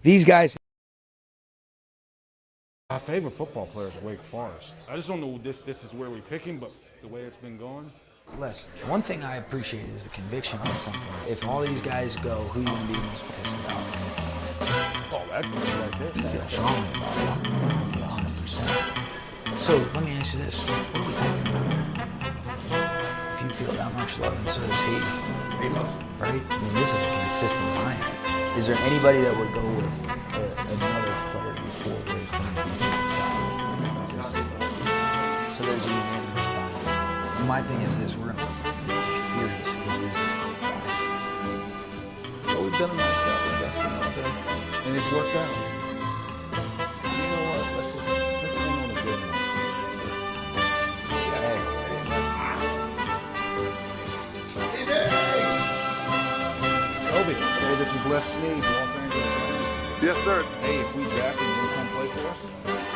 These guys. My favorite football player is Wake Forest. I just don't know if this is where we pick him, but the way it's been going. Listen, one thing I appreciate is the conviction on something. If all these guys go, who are you going to be most pissed about? Oh, that's right there. You feel strongly about it. I'm with you 100%. So let me ask you this. What are we talking about then? If you feel that much love and so does he. Right? I mean, this is a consistent line. Is there anybody that would go with another player before Wake from the defensive side? So there's a unanimous buy-in. My thing is this, we're going to be furious if we lose this guy. So we've done a nice job investing out there, and it's worked out. You know what? Let's end on a good note. Kobe, hey, this is Les Snead, Los Angeles Rams. Yes, sir. Hey, if we draft him, will you come play for us?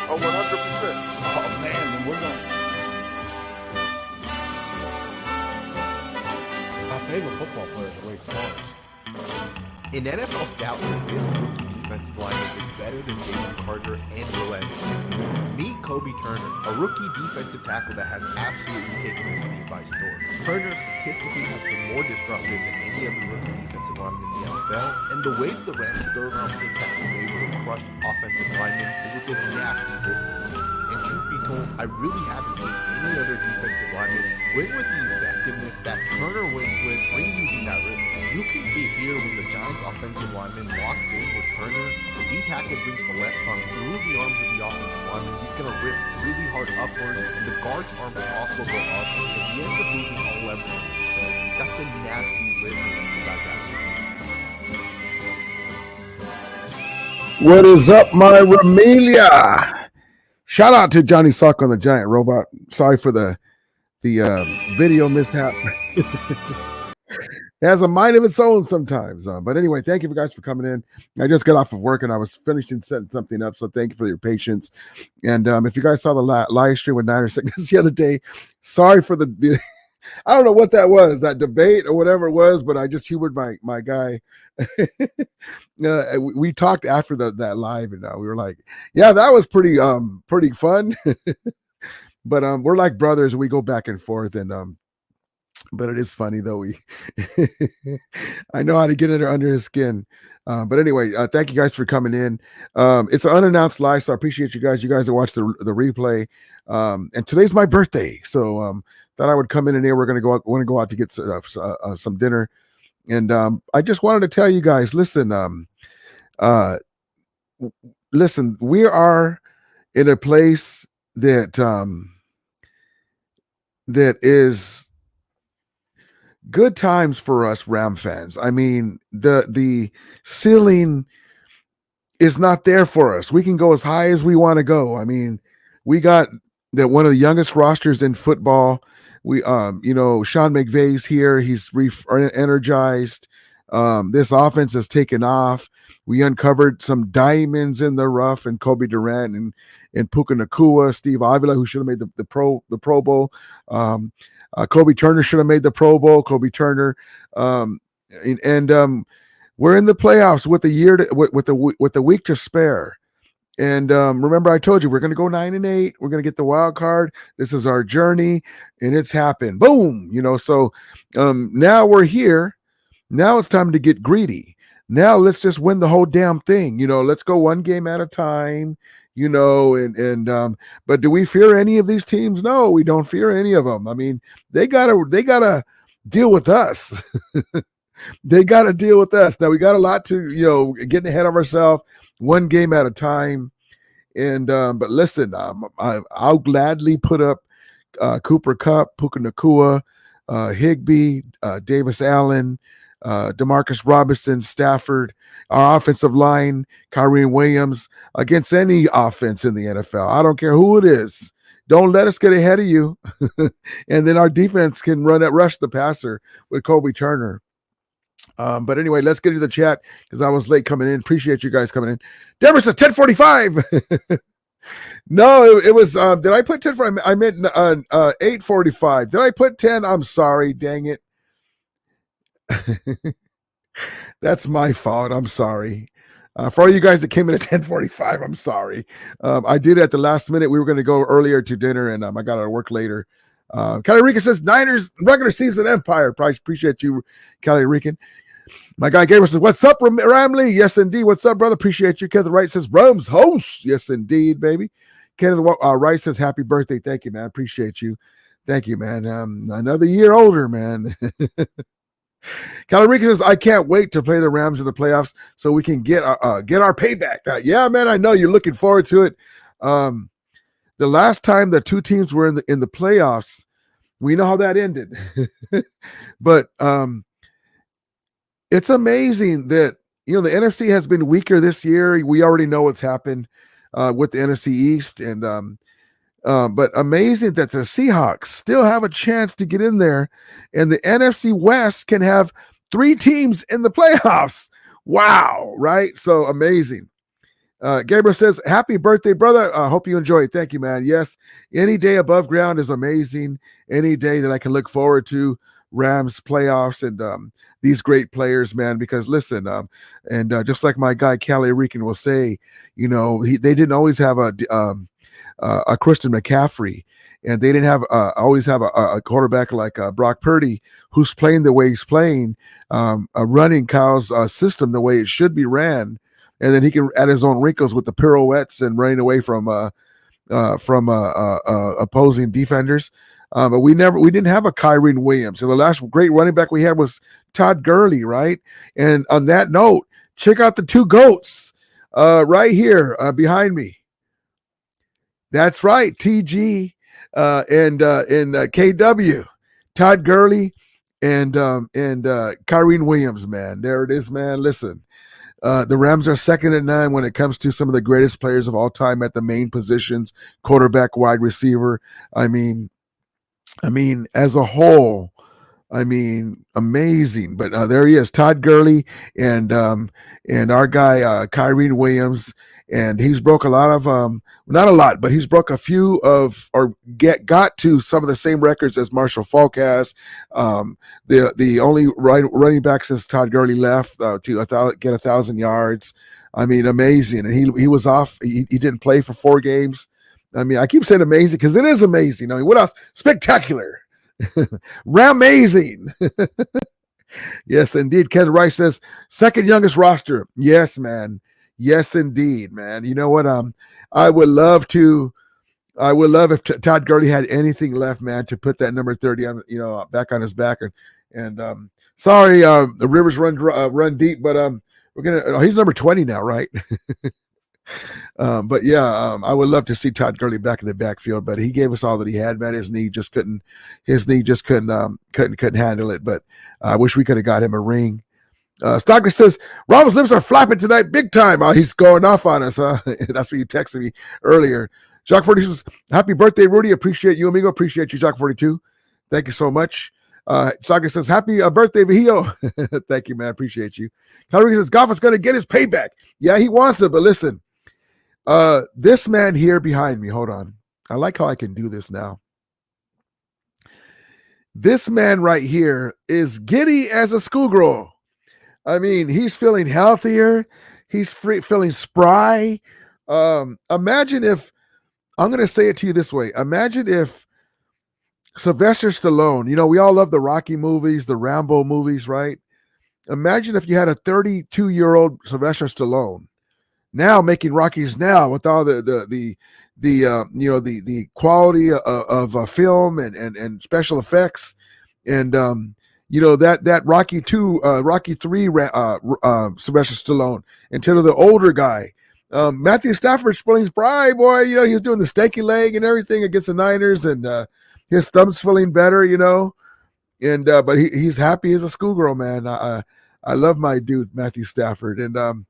Oh, 100%. Oh, man, then we're going to... My favorite football player is Wake Forest. In NFL scouts, this rookie defensive lineman is better than Jalen Carter and Will Anderson. Meet Kobe Turner, a rookie defensive tackle that has absolutely taken this league by storm. Turner statistically has been more disruptive than any other rookie defensive lineman in the NFL, and the way the Rams' third-round pick has been able to crush offensive linemen is with this nasty difference. And truth be told, I really haven't seen any other defensive lineman win with the effectiveness that Turner wins with when using that rhythm. You can see here when the Giants' offensive lineman locks in with Turner, the D-tackle brings the left arm through the arms of the offensive lineman. He's going to rip really hard upwards, and the guard's arms also go up, and he ends up losing all leverage. That's a nasty rhythm you guys have to do. What is up, my Ramelia? Shout out to Johnny Suck on the Giant Robot. Sorry for the video mishap. It has a mind of its own sometimes. But anyway, thank you guys for coming in. I just got off of work and I was finishing setting something up. So thank you for your patience. And if you guys saw the live stream with Niner Sickness the other day, sorry for the I don't know what that was, that debate or whatever it was, but I just humored my guy. We talked after that live, and we were like, yeah, that was pretty fun. But we're like brothers. We go back and forth, and but it is funny though. I know how to get under his skin. But anyway, thank you guys for coming in. It's an unannounced live, so I appreciate you guys. You guys that watch the replay. And today's my birthday, so thought I would come in and here. We're gonna go out to get some dinner. And I just wanted to tell you guys, listen, we are in a place that is good times for us Ram fans. I mean, the ceiling is not there for us. We can go as high as we want to go. I mean, we got one of the youngest rosters in football. We, Sean McVay's here. He's energized. This offense has taken off. We uncovered some diamonds in the rough, and Kobe Durant and Puka Nacua, Steve Avila, who should have made the Pro Bowl. Kobe Turner should have made the Pro Bowl. Kobe Turner, and we're in the playoffs with the week to spare. And remember, I told you we're going to go 9-8. We're going to get the wild card. This is our journey, and it's happened. Boom, So now we're here. Now it's time to get greedy. Now let's just win the whole damn thing. Let's go one game at a time. But do we fear any of these teams? No, we don't fear any of them. I mean, they gotta deal with us. They got to deal with us. Now we got a lot to, getting ahead of ourselves, one game at a time. And, but listen, I'll gladly put up Cooper Kupp, Puka Nacua, Higbee, Davis Allen, Demarcus Robinson, Stafford, our offensive line, Kyrie Williams against any offense in the NFL. I don't care who it is. Don't let us get ahead of you. And then our defense can rush the passer with Kobe Turner. But anyway, let's get into the chat because I was late coming in. Appreciate you guys coming in. Denver says 10:45. No, it was. Did I put 10? I meant 8:45. Did I put 10? I'm sorry. Dang it. That's my fault. I'm sorry. For all you guys that came in at 10:45, I'm sorry. I did at the last minute. We were going to go earlier to dinner, and I got out of work later. Cali Rican says Niners regular season empire. Probably appreciate you, Cali Rican. My guy Gabriel says, "What's up, Ramley? Yes, indeed. What's up, brother? Appreciate you." Kenneth Wright says, "Rams host." Yes, indeed, baby. Kenneth Wright says, "Happy birthday." Thank you, man. Appreciate you. Thank you, man. Another year older, man. Calorica says, "I can't wait to play the Rams in the playoffs so we can get our payback." Yeah, man, I know you're looking forward to it. The last time the two teams were in the playoffs, we know how that ended. But it's amazing that the NFC has been weaker this year. We already know what's happened with the NFC East, and but amazing that the Seahawks still have a chance to get in there, and the NFC West can have 3 teams in the playoffs. Wow, right? So amazing. Gabriel says, "Happy birthday, brother. Hope you enjoy it." Thank you, man. Yes, any day above ground is amazing. Any day that I can look forward to Rams playoffs and these great players, man, because listen, just like my guy Cali Rican will say, they didn't always have a Christian McCaffrey, and they didn't have always have a quarterback like Brock Purdy, who's playing the way he's playing, running Kyle's system the way it should be ran, and then he can add his own wrinkles with the pirouettes and running away from opposing defenders. But we didn't have a Kyren Williams. And the last great running back we had was Todd Gurley, right? And on that note, check out the 2 GOATs right here behind me. That's right, TG and KW, Todd Gurley and Kyren Williams, man. There it is, man. Listen, the Rams are second at 9 when it comes to some of the greatest players of all time at the main positions, quarterback, wide receiver. I mean, as a whole, amazing. But there he is, Todd Gurley and our guy Kyren Williams, and he's broke a lot of not a lot, but he's broke a few of or got to some of the same records as Marshall Faulk has. The only running back since Todd Gurley left to get 1,000 yards. Amazing, and he was off. He didn't play for 4 games. I keep saying amazing because it is amazing. What else? Spectacular. Ramazing. Yes, indeed. Ken Rice says, second youngest roster. Yes, man. Yes, indeed, man. You know what? I would love if Todd Gurley had anything left, man, to put that number 30 on, back on his back. And sorry, the Rivers run deep, but we're gonna. He's number 20 now, right? But yeah, I would love to see Todd Gurley back in the backfield, but he gave us all that he had, man. His knee just couldn't handle it. But I wish we could have got him a ring. Stockton says, Ramos lips are flapping tonight big time. He's going off on us, huh? That's what you texted me earlier. Jacques 42 says, happy birthday, Rudy. Appreciate you, amigo. Appreciate you, Jacques 42. Thank you so much. Stockton says, happy birthday, Vihio. Thank you, man. Appreciate you. Calvary says, Goff is going to get his payback. Yeah, he wants it, but listen. This man here behind me, hold on. I like how I can do this now. This man right here is giddy as a schoolgirl. He's feeling healthier. He's feeling spry. Imagine if, I'm going to say it to you this way. Imagine if Sylvester Stallone, we all love the Rocky movies, the Rambo movies, right? Imagine if you had a 32-year-old Sylvester Stallone now making Rockies now with all the quality of film and special effects and that Rocky 2, Rocky 3 Sylvester Stallone until the older guy. Matthew Stafford feeling spry, boy. He was doing the stanky leg and everything against the Niners, and his thumb's feeling better, and but he's happy as a schoolgirl, man. I love my dude Matthew Stafford, and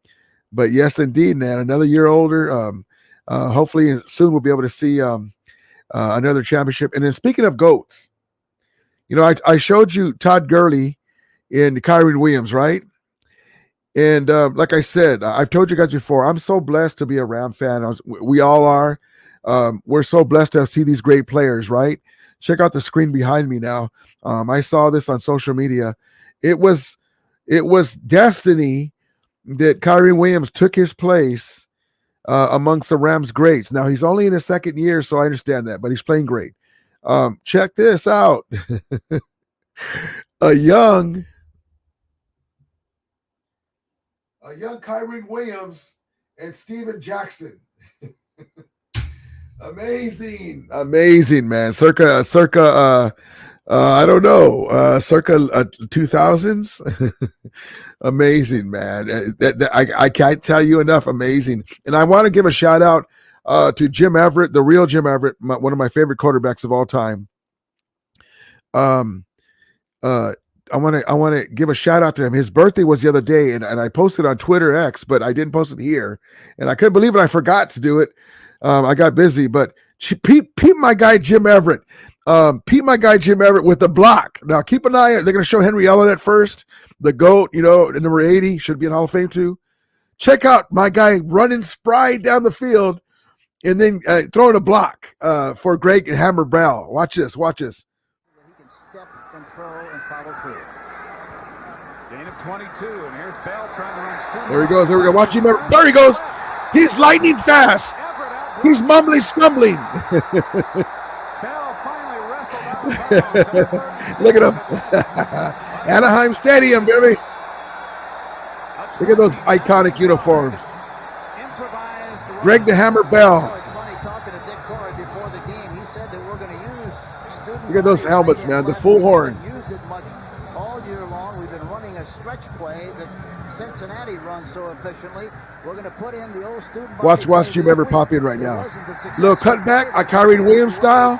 but yes, indeed, man, another year older. Hopefully soon we'll be able to see another championship. And then speaking of GOATs, I showed you Todd Gurley and Kyren Williams, right? And like I said, I've told you guys before, I'm so blessed to be a Ram fan. We all are. We're so blessed to see these great players, right? Check out the screen behind me now. I saw this on social media. It was destiny that Kyrie Williams took his place amongst the Rams greats. Now he's only in his second year, so I understand that, but he's playing great. Check this out. a young Kyrie Williams and Steven Jackson. Amazing, man. Circa I don't know, circa 2000s. Amazing, man. I can't tell you enough. Amazing. And I want to give a shout out to Jim Everett, the real Jim Everett, one of my favorite quarterbacks of all time. I want to give a shout out to him. His birthday was the other day, and I posted on Twitter X, but I didn't post it here, and I couldn't believe it. I forgot to do it. I got busy, but peep my guy Jim Everett. Peep my guy Jim Everett with the block. Now keep an eye. They're going to show Henry Ellen at first, the GOAT. Number 80 should be in Hall of Fame too. Check out my guy running spry down the field, and then throwing a block for Greg Hammer Bell. Watch this. He can step and throw and follow through. Gain of 22, and here's Bell trying to run through. There he goes. There we go. Watch him. There he goes. He's lightning fast. He's mumbling, stumbling. Bell finally wrestled out. Look at him. Anaheim Stadium, baby. Look at those iconic uniforms. Greg the Hammer Bell. Look at those helmets, man. The full horn. All year long, we've been running a stretch play that Cincinnati runs so efficiently. We're going to put in the old student. Watch Jim Everett pop in right now. Little cutback, a Kyrie Williams style.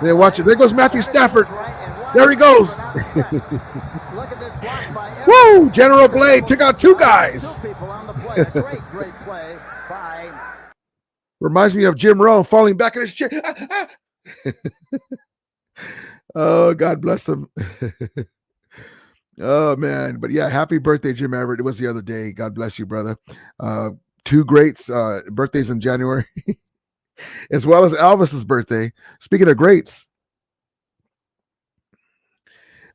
Then watch it. There goes Matthew Stafford. There he goes. Woo! General Blade took out two guys. Great play by. Reminds me of Jim Rohn falling back in his chair. Oh, God bless him. Oh, man. But yeah, happy birthday, Jim Everett. It was the other day. God bless you, brother. Two greats, birthdays in January, as well as Elvis's birthday. Speaking of greats,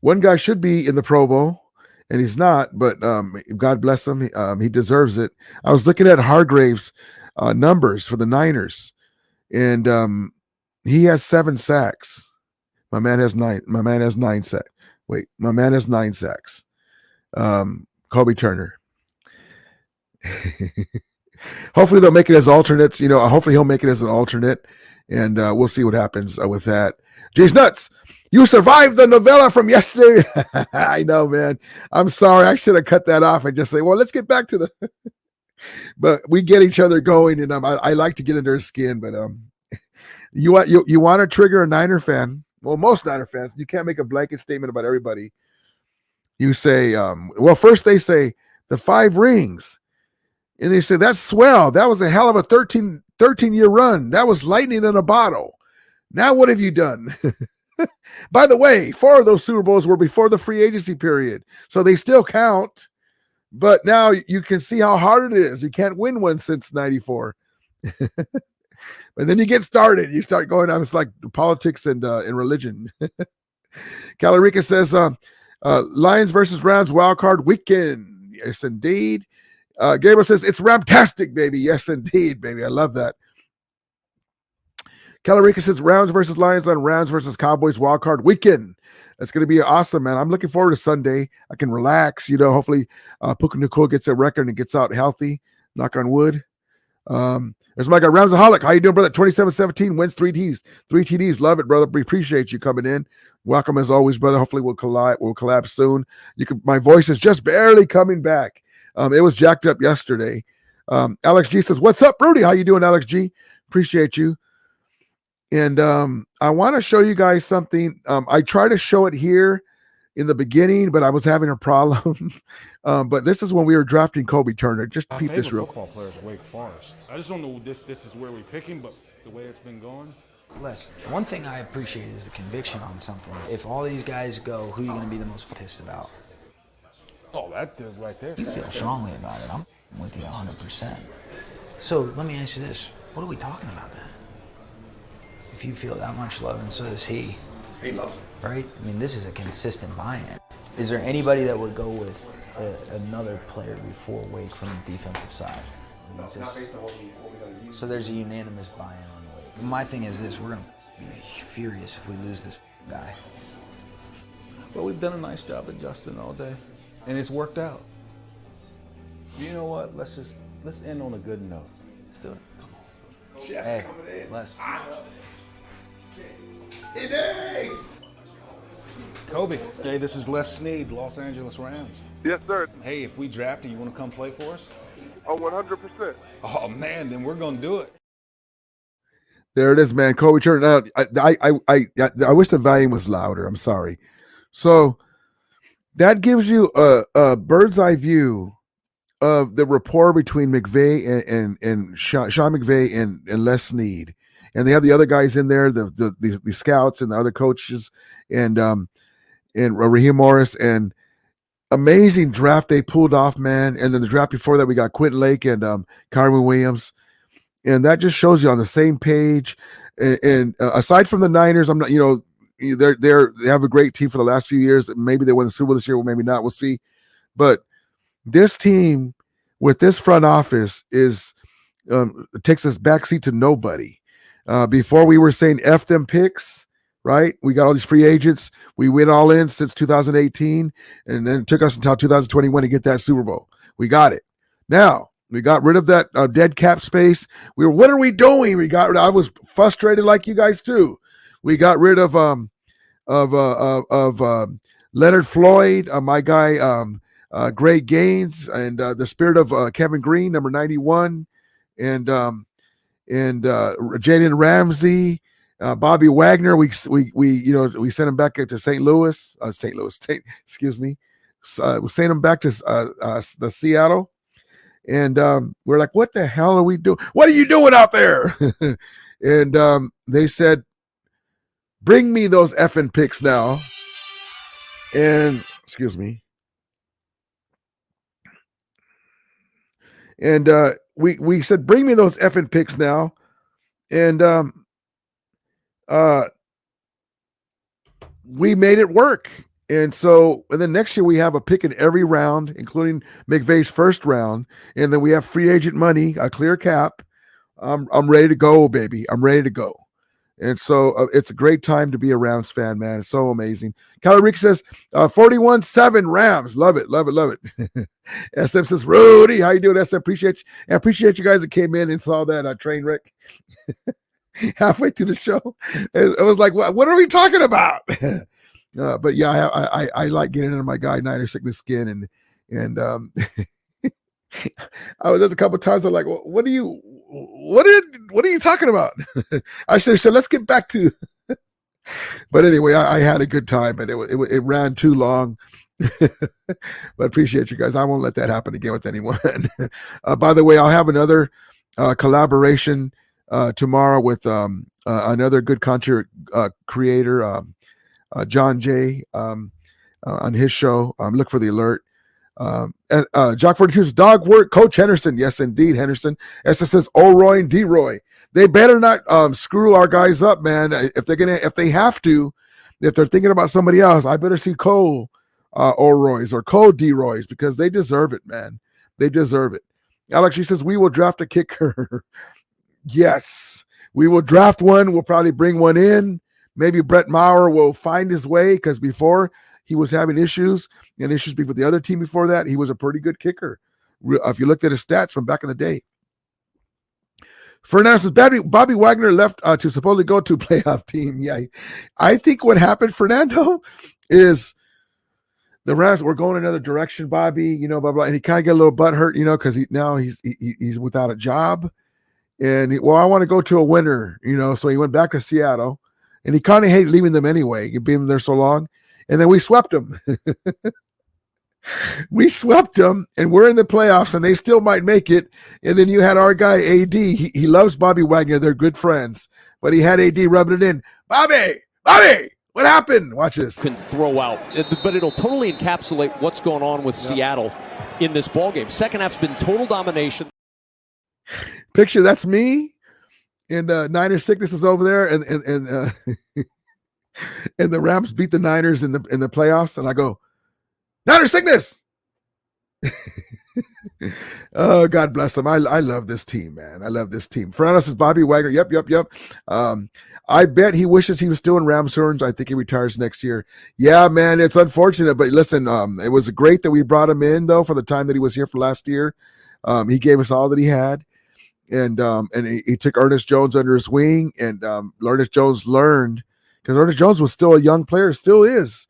one guy should be in the Pro Bowl, and he's not, but God bless him. He deserves it. I was looking at Hargrave's numbers for the Niners, and he has 7 sacks. My man has 9 sacks. Wait, my man has 9 sacks. Kobe Turner. Hopefully they'll make it as alternates. Hopefully he'll make it as an alternate, and we'll see what happens with that. Jay's Nuts, you survived the novella from yesterday. I know, man. I'm sorry. I should have cut that off and just say, well, let's get back to the. But we get each other going, and I like to get under his skin. But you want to trigger a Niner fan? Well, most Niner fans, you can't make a blanket statement about everybody. You say, well, first they say the 5 rings. And they say, that's swell. That was a hell of a 13-year run. That was lightning in a bottle. Now what have you done? By the way, 4 of those Super Bowls were before the free agency period. So they still count. But now you can see how hard it is. You can't win one since 94. But then you get started. You start going on. It's like politics and religion. Calarica says, Lions versus Rams wild card weekend. Yes, indeed. Gabriel says, it's Ramtastic, baby. Yes, indeed, baby. I love that. Calarica says, Rams versus Lions on Rams versus Cowboys wild card weekend. It's going to be awesome, man. I'm looking forward to Sunday. I can relax. Hopefully Puka Nacua gets a record and gets out healthy. Knock on wood. There's my guy Ramsaholic. How you doing, brother? 27-17 wins 3 TDs. 3 TDs. Love it, brother. We appreciate you coming in. Welcome as always, brother. Hopefully we'll collab soon. My voice is just barely coming back. It was jacked up yesterday. Alex G says, what's up, Rudy? How you doing, Alex G? Appreciate you. And I want to show you guys something. I try to show it here in the beginning, but I was having a problem. But this is when we were drafting Kobe Turner. Just peep this real quick. Football players Wake Forest. I just don't know if this is where we pick him, but the way it's been going. Les, one thing I appreciate is the conviction on something. If all these guys go, who are you going to be the most pissed about? Oh, that dude right there. You feel strongly about it. I'm with you 100%. So let me ask you this. What are we talking about then? If you feel that much love, and so does he. He loves it. Right? I mean, this is a consistent buy-in. Is there anybody that would go with another player before Wake from the defensive side. No, not based on what we're going to use. So there's a unanimous buy-in on Wake. My thing is this: we're going to be furious if we lose this guy. But we've done a nice job adjusting all day, and it's worked out. You know what? Let's end on a good note. Let's do it. Come on. Chef Hey, coming in. Les. Hey, Dave! Kobe. Hey, this is Les Snead, Los Angeles Rams. Yes, sir. Hey, if we draft you, you want to come play for us? Oh, 100%. Oh man, then we're gonna do it. There it is, man. Kobe turned out. I wish the volume was louder. I'm sorry. So that gives you a bird's eye view of the rapport between McVay and Sean McVay and Les Snead, and they have the other guys in there, the scouts and the other coaches, and Raheem Morris, and amazing draft they pulled off, man. And then the draft before that, we got Quentin Lake and Kyron Williams, and that just shows you on the same page. And aside from the Niners, I'm not, they have a great team for the last few years. Maybe they win the Super Bowl this year, or maybe not. We'll see. But this team with this front office takes us backseat to nobody. Before we were saying F them picks, right? We got all these free agents. We went all in since 2018, and then it took us until 2021 to get that Super Bowl. We got it. Now we got rid of that dead cap space. What are we doing? I was frustrated like you guys too. We got rid of Leonard Floyd, my guy, Greg Gaines, and the spirit of Kevin Green, number 91, and Jalen Ramsey, Bobby Wagner. We sent him back to St. Louis. Excuse me. We sent him back to the Seattle, and we're like, what the hell are we doing? What are you doing out there? And they said, bring me those effing picks now. And excuse me. And we said, bring me those effing picks now. And we made it work. And so, and then next year we have a pick in every round, including McVay's first round. And then we have free agent money, a clear cap. I'm ready to go, baby. I'm ready to go. And so it's a great time to be a Rams fan, man. It's so amazing. Kyler Rick says 41-7 Rams. Love it, love it, love it. SM says, Rudy, how you doing, SM? Appreciate you. I appreciate you guys that came in and saw that train wreck halfway through the show. It was like, what are we talking about? But yeah, I like getting into my guy Niner Sickness skin, and there's a couple of times I'm like, what are you talking about? I said, let's get back to. But anyway, I had a good time, and it ran too long. But appreciate you guys. I won't let that happen again with anyone. By the way, I'll have another collaboration tomorrow with another good content creator, John Jay, on his show. Look for the alert. Jock 42's dog work, Coach Henderson. Yes, indeed, Henderson. SS says O'Roy and D-Roy. They better not screw our guys up, man. If they're thinking about somebody else, I better see Cole O'Roy's or Cole D-Roy's, because they deserve it, man. They deserve it. Alex, she says we will draft a kicker. Yes, we will draft one. We'll probably bring one in. Maybe Brett Maher will find his way, because before he was having issues with the other team before that. He was a pretty good kicker. If you looked at his stats from back in the day. Fernando says, Bobby Wagner left to supposedly go to a playoff team. Yeah, I think what happened, Fernando, is the Rams were going another direction, Bobby, blah, blah. And he kind of got a little butthurt, because he's without a job. And I want to go to a winner, so he went back to Seattle. And he kind of hated leaving them anyway, being there so long. And then we swept them. We swept them, and we're in the playoffs, and they still might make it. And then you had our guy, AD. He loves Bobby Wagner. They're good friends. But he had AD rubbing it in. Bobby, what happened? Watch this. Can throw out, but it'll totally encapsulate what's going on with Seattle in this ballgame. Second half's been total domination. Picture, that's me. And Niner Sickness is over there, and and the Rams beat the Niners in the playoffs, and I go, Niner Sickness, Oh, God bless him. I love this team, man. I love this team. Fernando says Bobby Wagner. Yep. I bet he wishes he was still in Rams horns. I think he retires next year. Yeah, man, it's unfortunate, but listen, it was great that we brought him in though for the time that he was here for last year. He gave us all that he had, and he took Ernest Jones under his wing, and Ernest Jones learned, because Ernest Jones was still a young player, still is.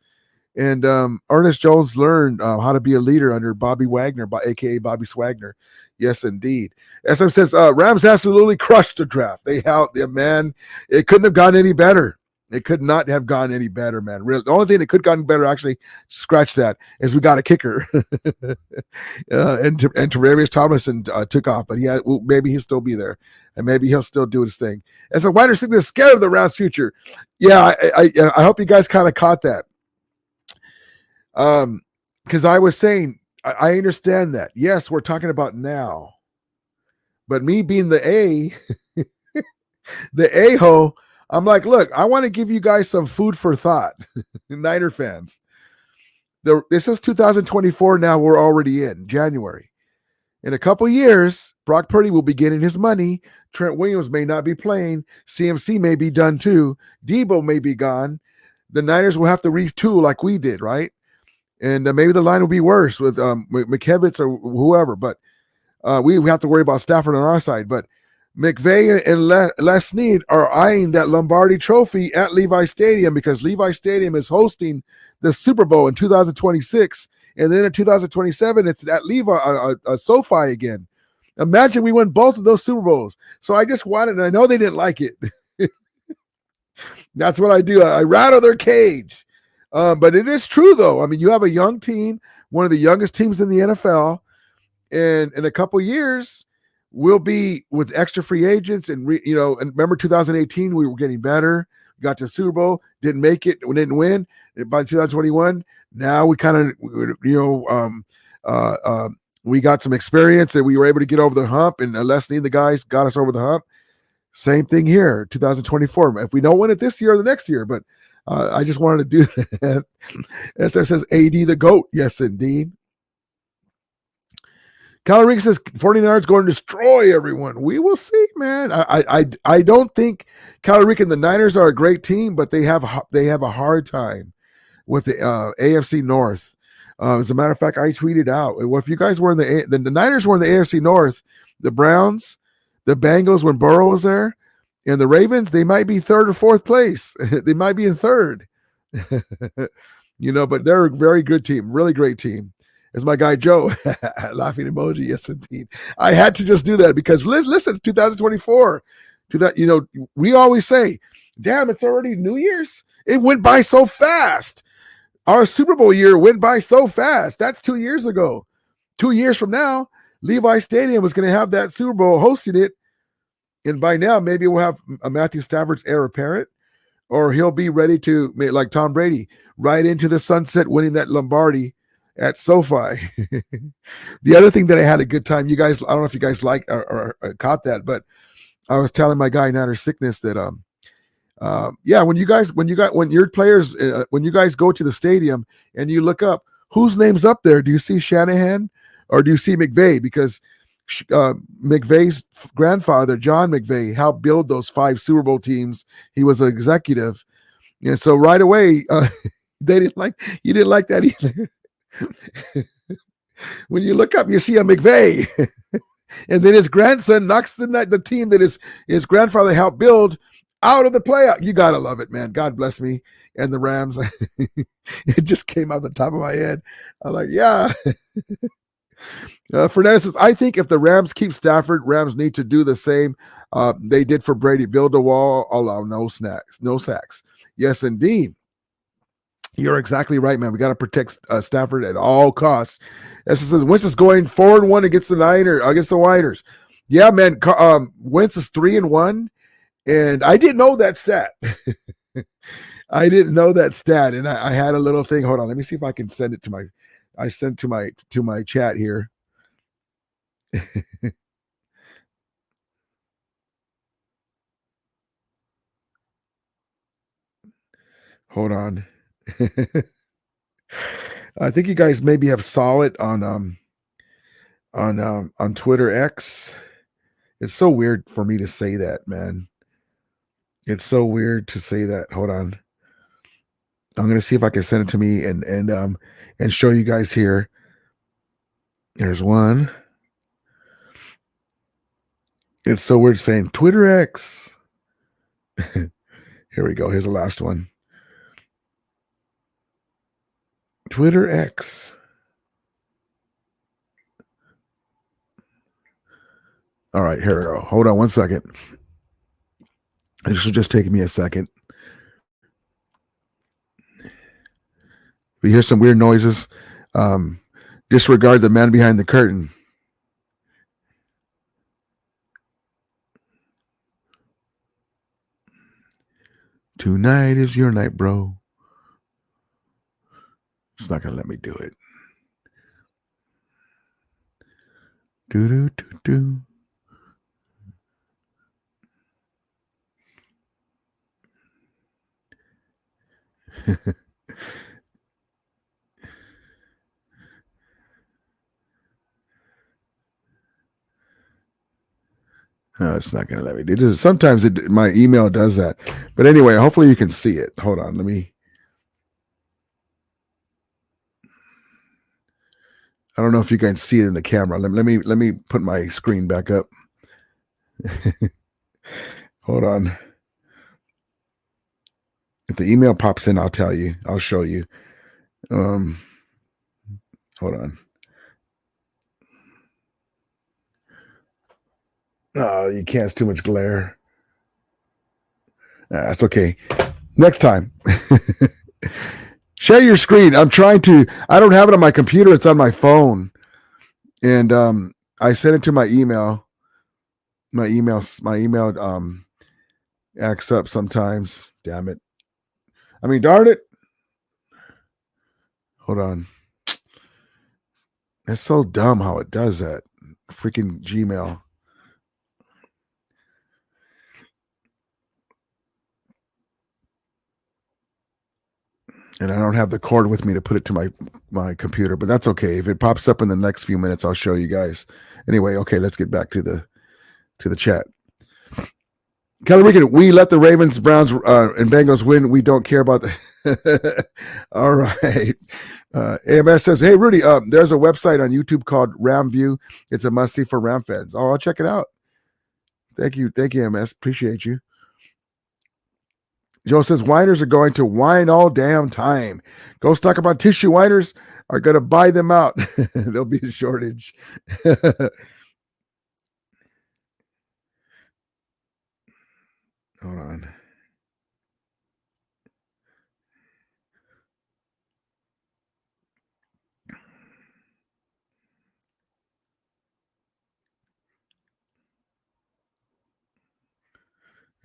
And Ernest Jones learned how to be a leader under Bobby Wagner, aka Bobby Swagner. Yes, indeed. SM says Rams absolutely crushed the draft. Man, it couldn't have gone any better. It could not have gone any better, man. Really, the only thing that could have gone better, actually, scratch that, is we got a kicker. and Terrarius Thomason took off, but maybe he'll still be there, and maybe he'll still do his thing. And so, why do you think they're scared of the Rams' future? Yeah, I hope you guys kind of caught that. Because I was saying, I understand that. Yes, we're talking about now, but me being the a-hole, I'm like, look, I want to give you guys some food for thought, Niner fans. This is 2024 now. We're already in January. In a couple years, Brock Purdy will be getting his money. Trent Williams may not be playing. CMC may be done too. Debo may be gone. The Niners will have to retool like we did, right? And maybe the line will be worse with McKevitz or whoever, but we have to worry about Stafford on our side. But McVay and Les Snead are eyeing that Lombardi Trophy at Levi Stadium, because Levi Stadium is hosting the Super Bowl in 2026, and then in 2027 it's at Levi SoFi again. Imagine we win both of those Super Bowls. So I just wanted, and I know they didn't like it. That's what I do. I rattle their cage. But it is true, though. I mean, you have a young team, one of the youngest teams in the NFL, and in a couple years, we'll be with extra free agents. And and remember 2018, we were getting better. We got to the Super Bowl, didn't make it, we didn't win. By 2021, now we kind of, we got some experience, and we were able to get over the hump. And Leslie and the guys got us over the hump. Same thing here, 2024. If we don't win it this year or the next year, but. I just wanted to do that. SF says AD the GOAT. Yes, indeed. Caloric says 49ers going to destroy everyone. We will see, man. I don't think Caloric and the Niners are a great team, but they have a hard time with the AFC North. As a matter of fact, I tweeted out, well, if you guys were in the Niners were in the AFC North, the Browns, the Bengals when Burrow was there, and the Ravens, they might be third or fourth place. They might be in third. But they're a very good team, really great team. As my guy Joe, laughing emoji, yes indeed. I had to just do that because listen, 2024. We always say, damn, it's already New Year's. It went by so fast. Our Super Bowl year went by so fast. That's 2 years ago. 2 years from now, Levi Stadium was going to have that Super Bowl hosting it. And by now, maybe we'll have a Matthew Stafford's heir apparent, or he'll be ready to, like Tom Brady, right into the sunset, winning that Lombardi at SoFi. The other thing that I had a good time, you guys, I don't know if you guys like or caught that, but I was telling my guy Natter Sickness that, when your players, when you guys go to the stadium and you look up, whose name's up there? Do you see Shanahan or do you see McVay? Because McVay's grandfather, John McVay, helped build those 5 Super Bowl teams. He was an executive. And so right away, you didn't like that either. When you look up, you see a McVay. And then his grandson knocks the team that his grandfather helped build out of the playoff. You got to love it, man. God bless me. And the Rams, it just came out the top of my head. I'm like, yeah. Fernandez says, I think if the Rams keep Stafford, Rams need to do the same they did for Brady. Build a wall, allow no sacks. Yes, indeed. You're exactly right, man. We got to protect Stafford at all costs. As it says, Wentz is going 4-1 against the Niners. Yeah, man. Wentz is 3-1, and I didn't know that stat. I didn't know that stat, and I had a little thing. Hold on, let me see if I can send it to my. I sent to my chat here. Hold on. I think you guys maybe have saw it on on Twitter X. It's so weird for me to say that, man. It's so weird to say that. Hold on. I'm gonna see if I can send it to me and show you guys here. There's one. It's so weird saying Twitter X. Here we go. Here's the last one. Twitter X. All right, here we go. Hold on one second. This will just take me a second. We hear some weird noises. Disregard the man behind the curtain. Tonight is your night, bro. It's not gonna let me do it. Do do do do. No, it's not going to let me do this. Sometimes my email does that. But anyway, hopefully you can see it. Hold on. Let me. I don't know if you can see it in the camera. Let me put my screen back up. Hold on. If the email pops in, I'll tell you. I'll show you. Hold on. Oh, you can't. It's too much glare. That's okay. Next time. Share your screen. I don't have it on my computer. It's on my phone. And I sent it to my email. My email acts up sometimes. Damn it. I mean, darn it. Hold on. It's so dumb how it does that. Freaking Gmail. And I don't have the cord with me to put it to my computer, but that's okay. If it pops up in the next few minutes, I'll show you guys. Anyway, okay, let's get back to the chat. Kelly Regan, we let the Ravens, Browns, and Bengals win. We don't care about the. All right. AMS says, "Hey Rudy, there's a website on YouTube called Ram View. It's a must see for Ram fans. Oh, I'll check it out. Thank you, AMS. Appreciate you." Joe says, whiners are going to whine all damn time. Go stock up on tissue. Whiners are going to buy them out. There'll be a shortage. Hold on.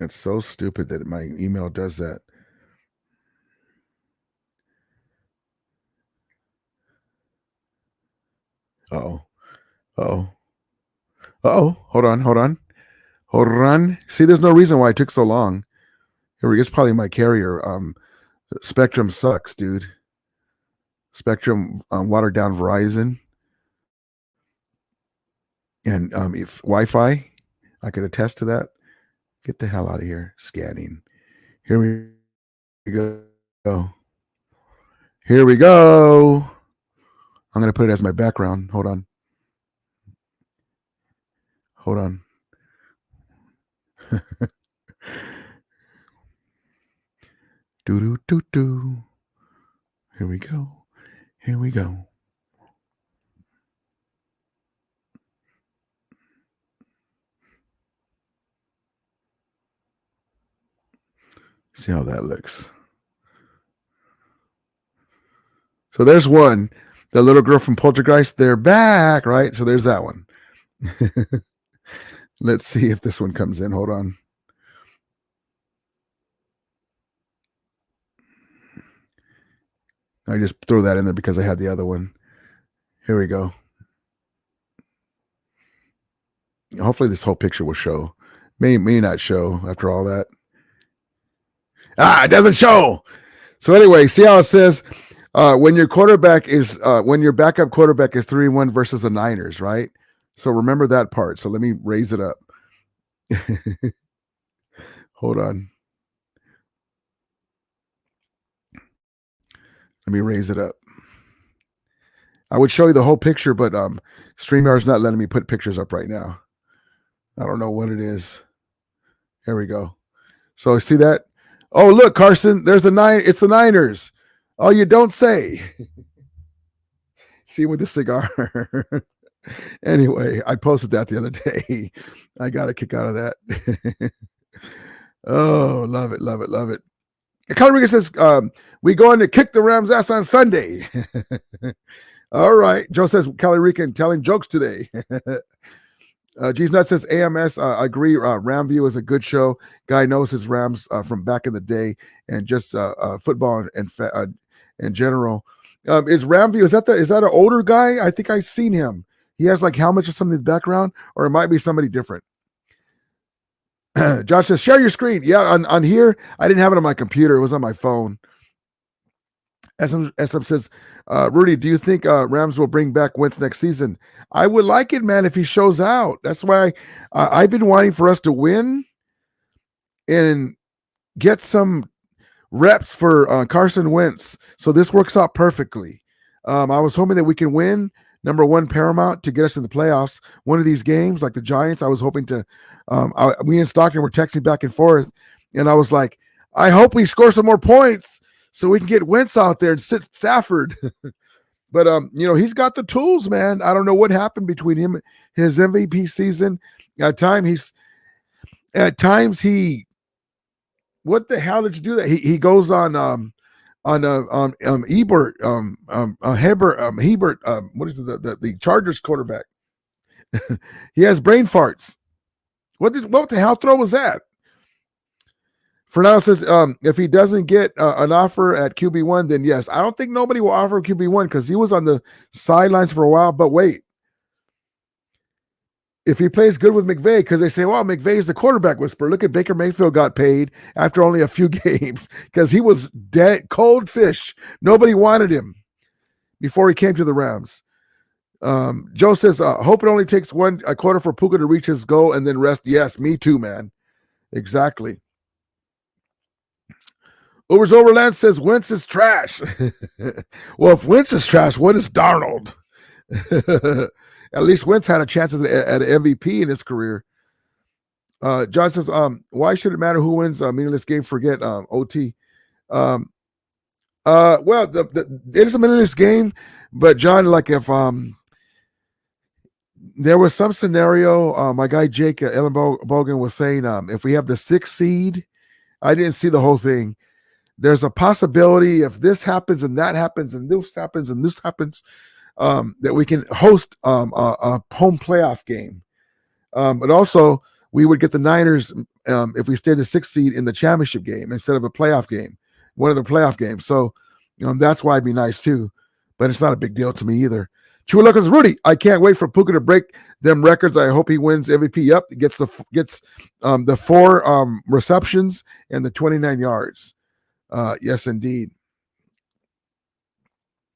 It's so stupid that my email does that. Uh-oh. Hold on. See, there's no reason why it took so long. Here we go. It's probably my carrier. Spectrum sucks, dude. Spectrum watered down Verizon. And if Wi-Fi, I could attest to that. Get the hell out of here. Scanning. Here we go. Here we go. I'm going to put it as my background. Hold on. Do. Here we go. See how that looks. So there's one. The little girl from Poltergeist, they're back, right? So there's that one. Let's see if this one comes in. Hold on. I just throw that in there because I had the other one. Here we go. Hopefully this whole picture will show. May not show after all that. It doesn't show. So anyway, see how it says when your backup quarterback is 3-1 versus the Niners, right? So remember that part. So let me raise it up. Hold on. Let me raise it up. I would show you the whole picture, but StreamYard's not letting me put pictures up right now. I don't know what it is. Here we go. So see that? Oh, look, Carson, there's the nine. It's the Niners. Oh, you don't say. See with the cigar. Anyway, I posted that the other day. I got a kick out of that. Oh, love it, love it, love it. Coloriga says, we going to kick the Rams' ass on Sunday. All right. Joe says, Calorica telling jokes today. G's Nut says, AMS, I agree. Ramview is a good show. Guy knows his Rams from back in the day and just football and in general. Is Ramview, is that an older guy? I think I've seen him. He has like helmets or something in the background, or it might be somebody different. Josh says, share your screen. Yeah, on here, I didn't have it on my computer. It was on my phone. SM says, Rudy, do you think Rams will bring back Wentz next season? I would like it, man, if he shows out. That's why I've been wanting for us to win and get some reps for Carson Wentz. So this works out perfectly. I was hoping that we can win number one paramount to get us in the playoffs. One of these games, like the Giants, I was hoping to. We in Stockton were texting back and forth, and I was like, I hope we score some more points so we can get Wentz out there and sit Stafford. But he's got the tools, man. I don't know what happened between him and his MVP season. At times he what the hell did you do that? He goes on Hebert, what is it, the Chargers quarterback? He has brain farts. What the hell throw was that? Fernando says, if he doesn't get an offer at QB1, then yes. I don't think nobody will offer QB1 because he was on the sidelines for a while. But wait, if he plays good with McVay, because they say, well, McVay is the quarterback whisperer. Look at Baker Mayfield got paid after only a few games because he was dead, cold fish. Nobody wanted him before he came to the Rams. Joe says, hope it only takes a quarter for Puka to reach his goal and then rest. Yes, me too, man. Exactly. Uber's Overland says Wentz is trash. Well, if Wentz is trash, what is Darnold? At least Wentz had a chance at an MVP in his career. John says, why should it matter who wins a meaningless game? Forget OT. Well, it is a meaningless game, but John, like if there was some scenario, my guy Jake Ellen Bogan was saying, if we have the 6th seed, I didn't see the whole thing. There's a possibility if this happens and that happens and this happens and this happens, that we can host a home playoff game. But also, we would get the Niners if we stayed the 6th seed in the championship game instead of a playoff game, one of the playoff games. So that's why it'd be nice too. But it's not a big deal to me either. Chualucas Rudy, I can't wait for Puka to break them records. I hope he wins MVP. Yep, gets the 4 receptions and the 29 yards. Yes, indeed.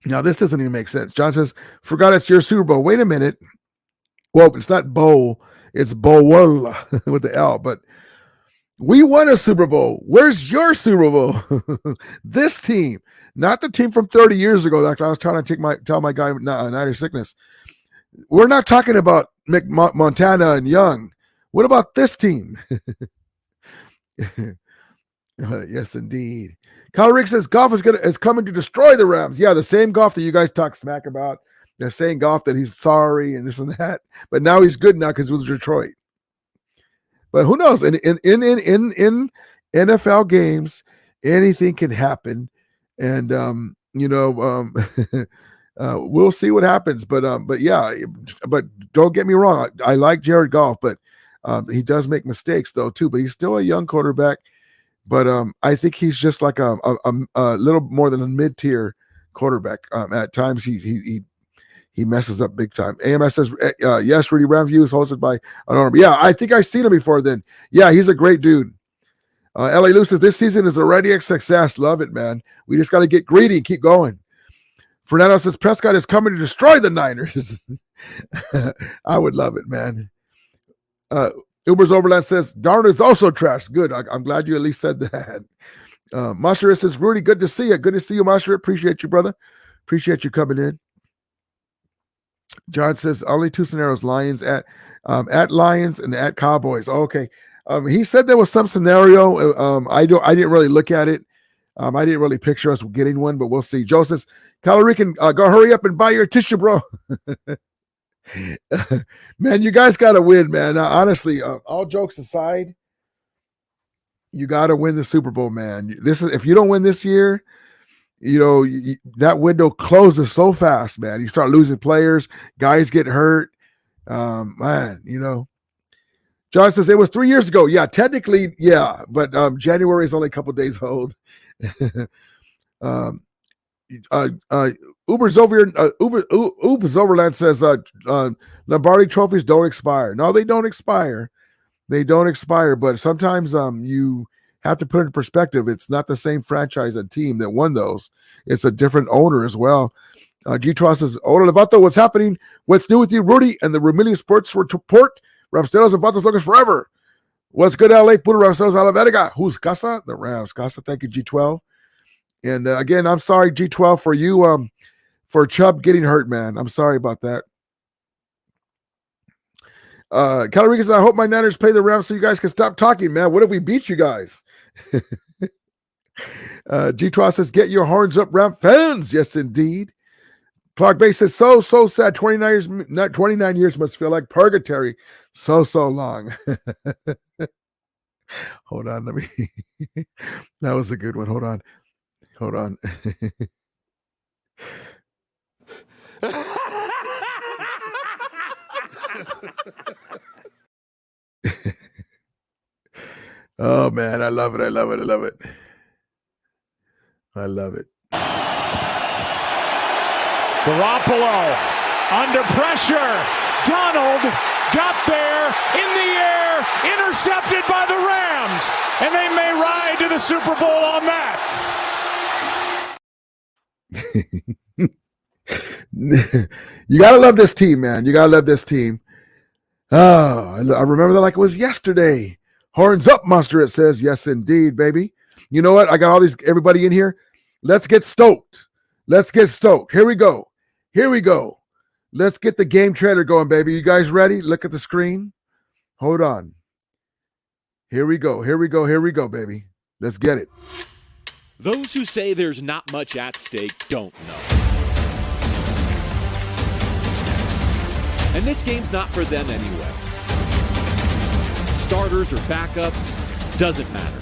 Now, this doesn't even make sense. John says, forgot it's your Super Bowl. Wait a minute. Well, it's not bowl. It's bowl with the L. But we won a Super Bowl. Where's your Super Bowl? This team, not the team from 30 years ago. That I was trying to tell my guy Niner Sickness. We're not talking about Montana and Young. What about this team? Yes, indeed. Kyle Rick says Goff is coming to destroy the Rams. Yeah, the same Goff that you guys talk smack about. They're saying Goff that he's sorry and this and that, but now he's good now because it was Detroit. But who knows? In NFL games, anything can happen, and we'll see what happens. But yeah, but don't get me wrong. I like Jared Goff, but he does make mistakes though too. But he's still a young quarterback. But I think he's just like a little more than a mid-tier quarterback. At times he messes up big time. AMS says, yes, Rudy Ramview is hosted by an owner. Yeah, I think I've seen him before then. Yeah, he's a great dude. LA Lou says, this season is already a success. Love it, man. We just got to get greedy and keep going. Fernando says, Prescott is coming to destroy the Niners. I would love it, man. Uber's Overland says, Darnold is also trash. Good. I'm glad you at least said that. Mustard says, Rudy, good to see you. Good to see you, Mustard. Appreciate you, brother. Appreciate you coming in. John says, only two scenarios, Lions at Lions and at Cowboys. Okay. He said there was some scenario. I didn't really look at it. I didn't really picture us getting one, but we'll see. Joe says, Calorican, go hurry up and buy your tissue, bro. Man, you guys got to win, man. Honestly, all jokes aside, you got to win the Super Bowl, man. If you don't win this year, that window closes so fast, man. You start losing players, guys get hurt. Man, John says it was 3 years ago. Yeah, technically, yeah, but January is only a couple days old. Uber's Overland says Lombardi trophies don't expire. No, they don't expire. They don't expire, but sometimes you have to put it in perspective. It's not the same franchise and team that won those. It's a different owner as well. G-Tron says, Hola Levato, what's happening? What's new with you, Rudy? And the Remillion Sports Report. Ramsteros and Vatos looking forever. What's good, LA? Puro Ramsteros a la verga. Who's Casa? The Rams. Casa, thank you, G12. And again, I'm sorry, G12, for you, for Chubb getting hurt, man. I'm sorry about that. Calorica says, I hope my Niners play the Rams so you guys can stop talking, man. What if we beat you guys? G12 says, get your horns up, Ram fans. Yes, indeed. Clark Bay says, so sad. 29 years must feel like purgatory. So long. Hold on. Let me. That was a good one. Hold on. Oh, man. I love it. Garoppolo under pressure. Donald got there in the air, intercepted by the Rams, and they may ride to the Super Bowl on that. You gotta love this team, man. You gotta love this team. Oh, I remember that like it was yesterday. Horns up, Monster, it says. Yes, indeed, baby. You know what? I got everybody in here. Let's get stoked. Here we go. Let's get the game trailer going, baby. You guys ready? Look at the screen. Hold on. Here we go, baby. Let's get it. Those who say there's not much at stake don't know. And this game's not for them anyway. Starters or backups, doesn't matter.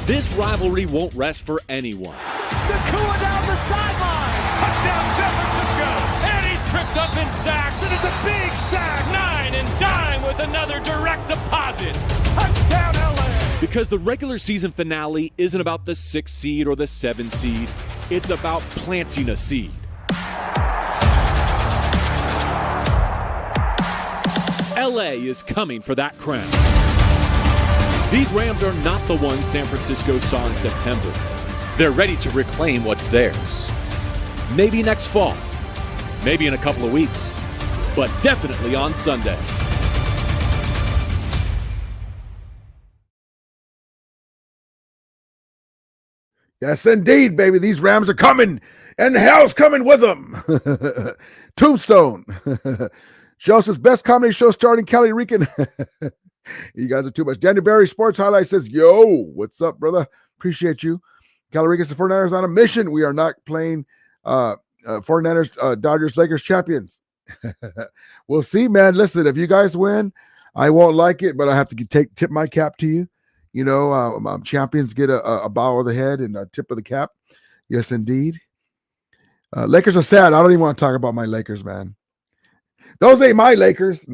This rivalry won't rest for anyone. Nakua down the sideline. Touchdown San Francisco. And he's tripped up and sacked. And it's a big sack. 9 and dime with another direct deposit. Touchdown LA. Because the regular season finale isn't about the 6th seed or the 7th seed. It's about planting a seed. LA is coming for that crown. These Rams are not the ones San Francisco saw in September. They're ready to reclaim what's theirs. Maybe next fall. Maybe in a couple of weeks. But definitely on Sunday. Yes, indeed, baby. These Rams are coming, and hell's coming with them. Tombstone. Joseph's best comedy show starting Kelly Rican. You guys are too much. Danny Barry Sports Highlight says, yo, what's up, brother? Appreciate you. Kelly Rican says, 49ers on a mission. We are not playing 49ers, Dodgers, Lakers champions. We'll see, man. Listen, if you guys win, I won't like it, but I have to tip my cap to you. Champions get a bow of the head and a tip of the cap. Yes, indeed. Lakers are sad. I don't even want to talk about my Lakers, man. Those ain't my Lakers.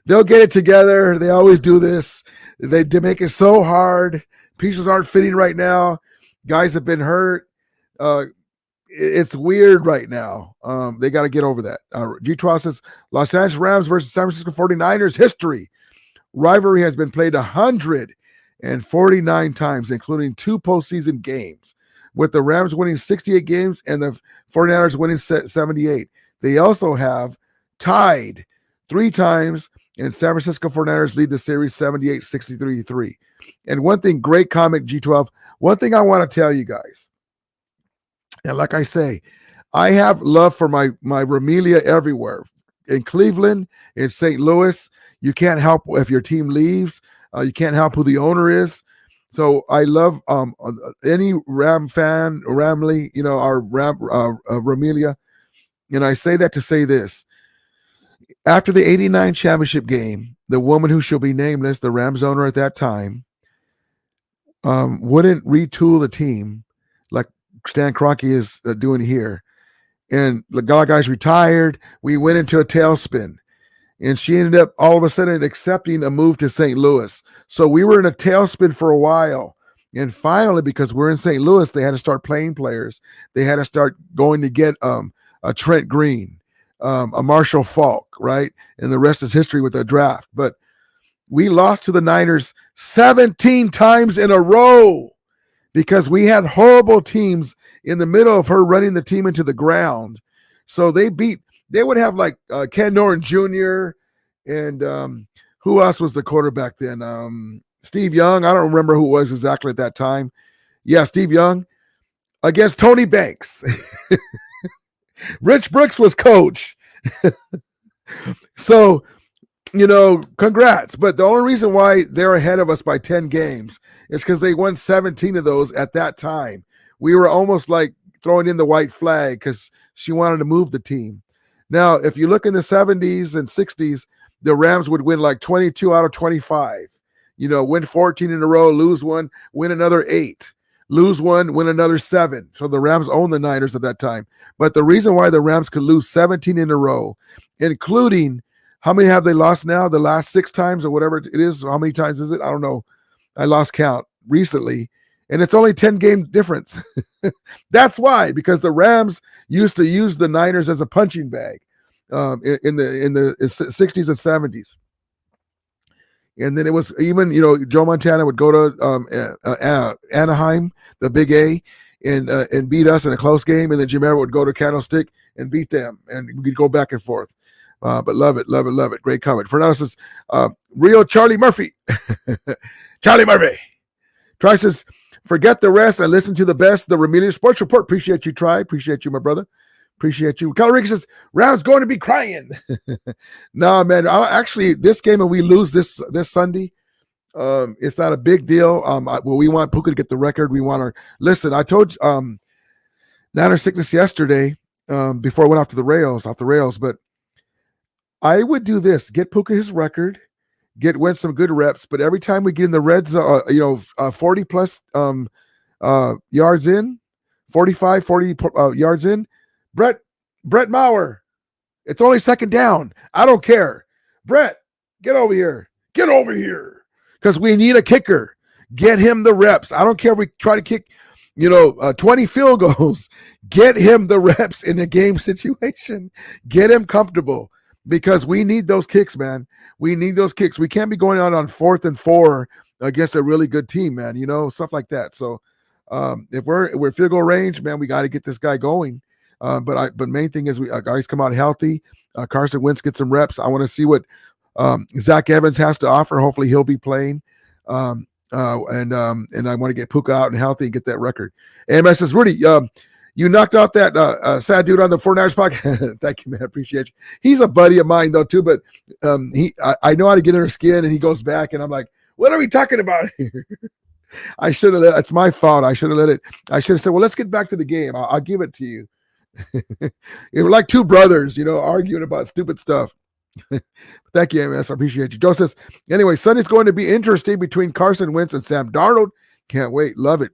They'll get it together. They always do this. They make it so hard. Pieces aren't fitting right now. Guys have been hurt. It's weird right now. They got to get over that. G-Twa says, Los Angeles Rams versus San Francisco 49ers history. Rivalry has been played 149 times, including 2 postseason games, with the Rams winning 68 games and the 49ers winning 78. They also have tied 3 times, and San Francisco 49ers lead the series 78-63-3. And one thing, great comment, G12. One thing I want to tell you guys, and like I say, I have love for my Ramelia everywhere. In Cleveland, in St. Louis, you can't help if your team leaves. You can't help who the owner is. So I love any Ram fan, Ramley, our Ramelia. And I say that to say this. After the 89 championship game, the woman who shall be nameless, the Rams owner at that time, wouldn't retool the team like Stan Kroenke is doing here. And the guy's retired. We went into a tailspin. And she ended up all of a sudden accepting a move to St. Louis. So we were in a tailspin for a while. And finally, because we're in St. Louis, they had to start playing players. They had to start going to get a Trent Green, a Marshall Faulk, right? And the rest is history with the draft. But we lost to the Niners 17 times in a row because we had horrible teams in the middle of her running the team into the ground. So they would have like Ken Norton Jr. and who else was the quarterback then? Steve Young. I don't remember who it was exactly at that time. Yeah, Steve Young against Tony Banks. Rich Brooks was coach. So, congrats. But the only reason why they're ahead of us by 10 games is because they won 17 of those at that time. We were almost like throwing in the white flag because she wanted to move the team. Now, if you look in the 70s and 60s, the Rams would win like 22 out of 25. Win 14 in a row, lose one, win another 8. Lose one, win another 7. So the Rams owned the Niners at that time. But the reason why the Rams could lose 17 in a row, including how many have they lost now? The last 6 times or whatever it is. How many times is it? I don't know. I lost count recently. And it's only 10-game difference. That's why, because the Rams used to use the Niners as a punching bag in the 60s and 70s. And then it was even, Joe Montana would go to Anaheim, the Big A, and beat us in a close game. And then Jim Everett would go to Candlestick and beat them. And we could go back and forth. But love it, love it, love it. Great comment. Fernando says, Rio Charlie Murphy. Charlie Murphy. Tri says, forget the rest and listen to the best. The Ramelia Sports Report. Appreciate you, Tri. Appreciate you, my brother. Appreciate you. Cal Rick says, Rams going to be crying. No, man. Actually, this game, and we lose this Sunday, it's not a big deal. We want Puka to get the record. We want our – listen, I told Niner Sickness yesterday before I went off the rails, but I would do this. Get Puka his record. Get Wentz some good reps. But every time we get in the red zone, 40-plus yards in, 45, 40 yards in, Brett Maurer, it's only second down. I don't care. Brett, get over here. Get over here. Because we need a kicker. Get him the reps. I don't care if we try to kick, 20 field goals. Get him the reps in a game situation. Get him comfortable because we need those kicks, man. We need those kicks. We can't be going out on 4th and 4 against a really good team, man, stuff like that. So if we're field goal range, man, we got to get this guy going. But main thing is our guys come out healthy. Carson Wentz gets some reps. I want to see what Zach Evans has to offer. Hopefully he'll be playing. And I want to get Puka out and healthy and get that record. AMS says, Rudy, you knocked out that sad dude on the 49ers podcast. Thank you, man. Appreciate you. He's a buddy of mine though too, but I know how to get in her skin, and he goes back and I'm like, what are we talking about here? I should have it's my fault. I should have said, well, let's get back to the game. I'll give it to you. It was like two brothers, arguing about stupid stuff. Thank you, MS. I appreciate you. Joe says, anyway, Sunday's going to be interesting between Carson Wentz and Sam Darnold. Can't wait. Love it.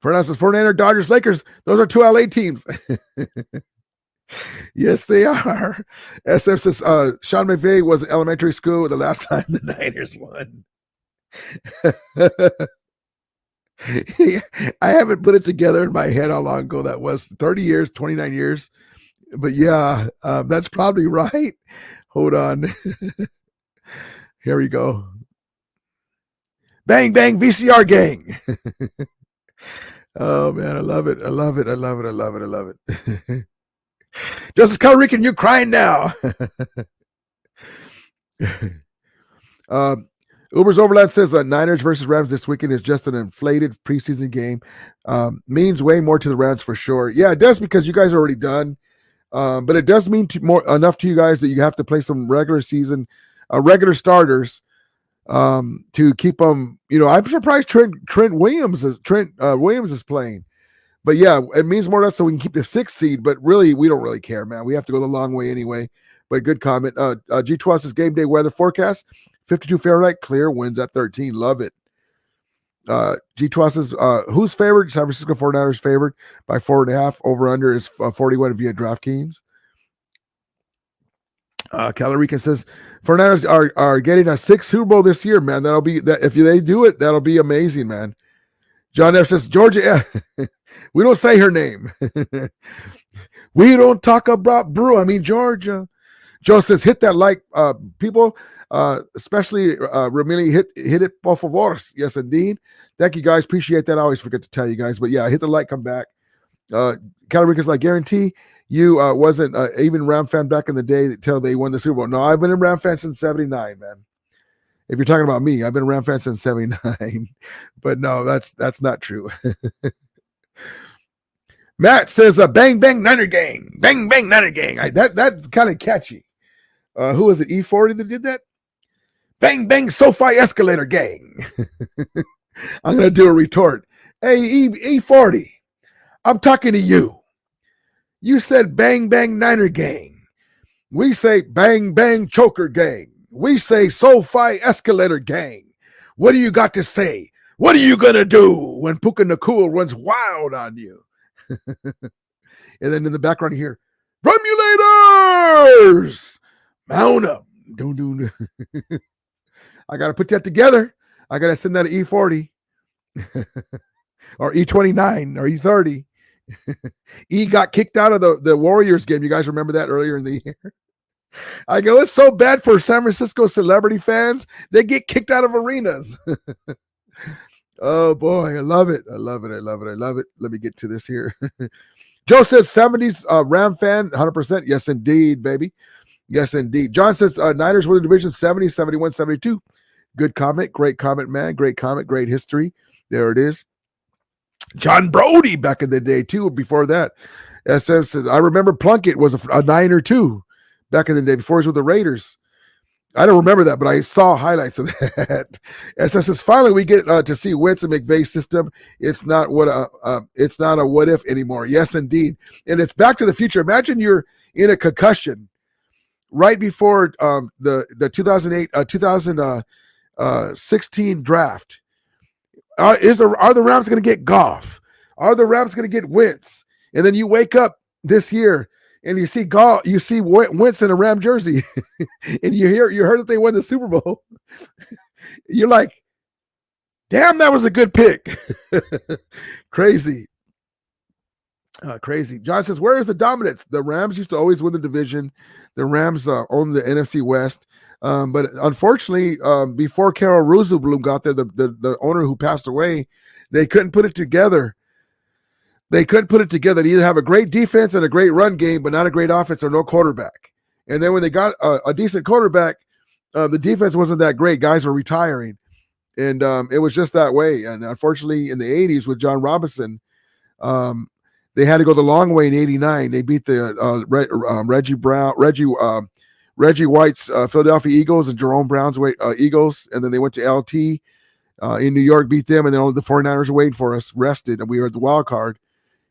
Fernando says, 49ers, Dodgers, Lakers. Those are 2 LA teams. Yes, they are. SF says, Sean McVay was in elementary school the last time the Niners won. I haven't put it together in my head how long ago that was. 30 years, 29 years. But yeah, that's probably right. Hold on. Here we go. Bang, bang, VCR gang. Oh, man, I love it. I love it. I love it. I love it. I love it. Justice Calrican, you're crying now. Uber's Overlap says Niners versus Rams this weekend is just an inflated preseason game. Means way more to the Rams for sure. Yeah, it does because you guys are already done. But it does mean enough to you guys that you have to play some regular season, regular starters to keep them. I'm surprised Trent Williams is playing. But yeah, it means more to us so we can keep the 6th seed. But really, we don't really care, man. We have to go the long way anyway. But good comment. G2's game day weather forecast: 52 Fahrenheit, clear, winds at 13. Love it. G2 says, who's favored? San Francisco 49ers favored by 4.5. Over under is 41 via DraftKings. Calorican says 49ers are getting a 6th Super Bowl this year, man. That'll be that if they do it, that'll be amazing, man. John F says Georgia. We don't say her name. We don't talk about Georgia. Joe says hit that like, people. Especially Ramili hit it por favor. Yes, indeed. Thank you guys. Appreciate that. I always forget to tell you guys, but yeah, hit the like, come back. Calorica's like, guarantee you wasn't even Ram fan back in the day until they won the Super Bowl. No, I've been a Ram fan since 79, man. If you're talking about me, I've been a Ram fan since 79. But no, that's not true. Matt says bang bang Niner gang. Bang bang Niner gang. That's kind of catchy. Who was it? E40 that did that? Bang, bang, SoFi escalator gang. I'm going to do a retort. Hey, E40, I'm talking to you. You said bang, bang, Niner gang. We say bang, bang, choker gang. We say SoFi escalator gang. What do you got to say? What are you going to do when Puka Nakul runs wild on you? And then in the background here, Romulators, mount up. Don't. I got to put that together. I got to send that to E40 or E29 or E30. E got kicked out of the Warriors game. You guys remember that earlier in the year? I go, it's so bad for San Francisco celebrity fans. They get kicked out of arenas. Oh, boy. I love it. I love it. Let me get to this here. Joe says 70s Ram fan, 100%. Yes, indeed, baby. Yes, indeed. John says Niners win the division 70, 71, 72. Good comment. Great comment, man. Great comment. Great history. There it is. John Brody back in the day, too, before that. SF says, I remember Plunkett was a Niner, too, back in the day before he was with the Raiders. I don't remember that, but I saw highlights of that. SF says, finally, we get to see Wentz and McVay's system. It's not a what if anymore. Yes, indeed. And it's Back to the Future. Imagine you're in a concussion right before the 2016 draft. Are the Rams going to get Goff? Are the Rams going to get Wentz? And then you wake up this year and you see Wentz in a Ram jersey, and you heard that they won the Super Bowl. You're like, damn, that was a good pick. Crazy. Crazy. John says, where is the dominance? The Rams used to always win the division. The Rams own the NFC West. But unfortunately, before Carol Rosenblum got there, the owner who passed away, they couldn't put it together. They couldn't put it together. They either have a great defense and a great run game, but not a great offense or no quarterback. And then when they got a decent quarterback, the defense wasn't that great. Guys were retiring. And it was just that way. And unfortunately, in the 80s with John Robinson, they had to go the long way in 89. They beat the Reggie White's Philadelphia Eagles and Jerome Brown's Eagles. And then they went to LT in New York, beat them. And then the 49ers were waiting for us, rested. And we were at the wild card,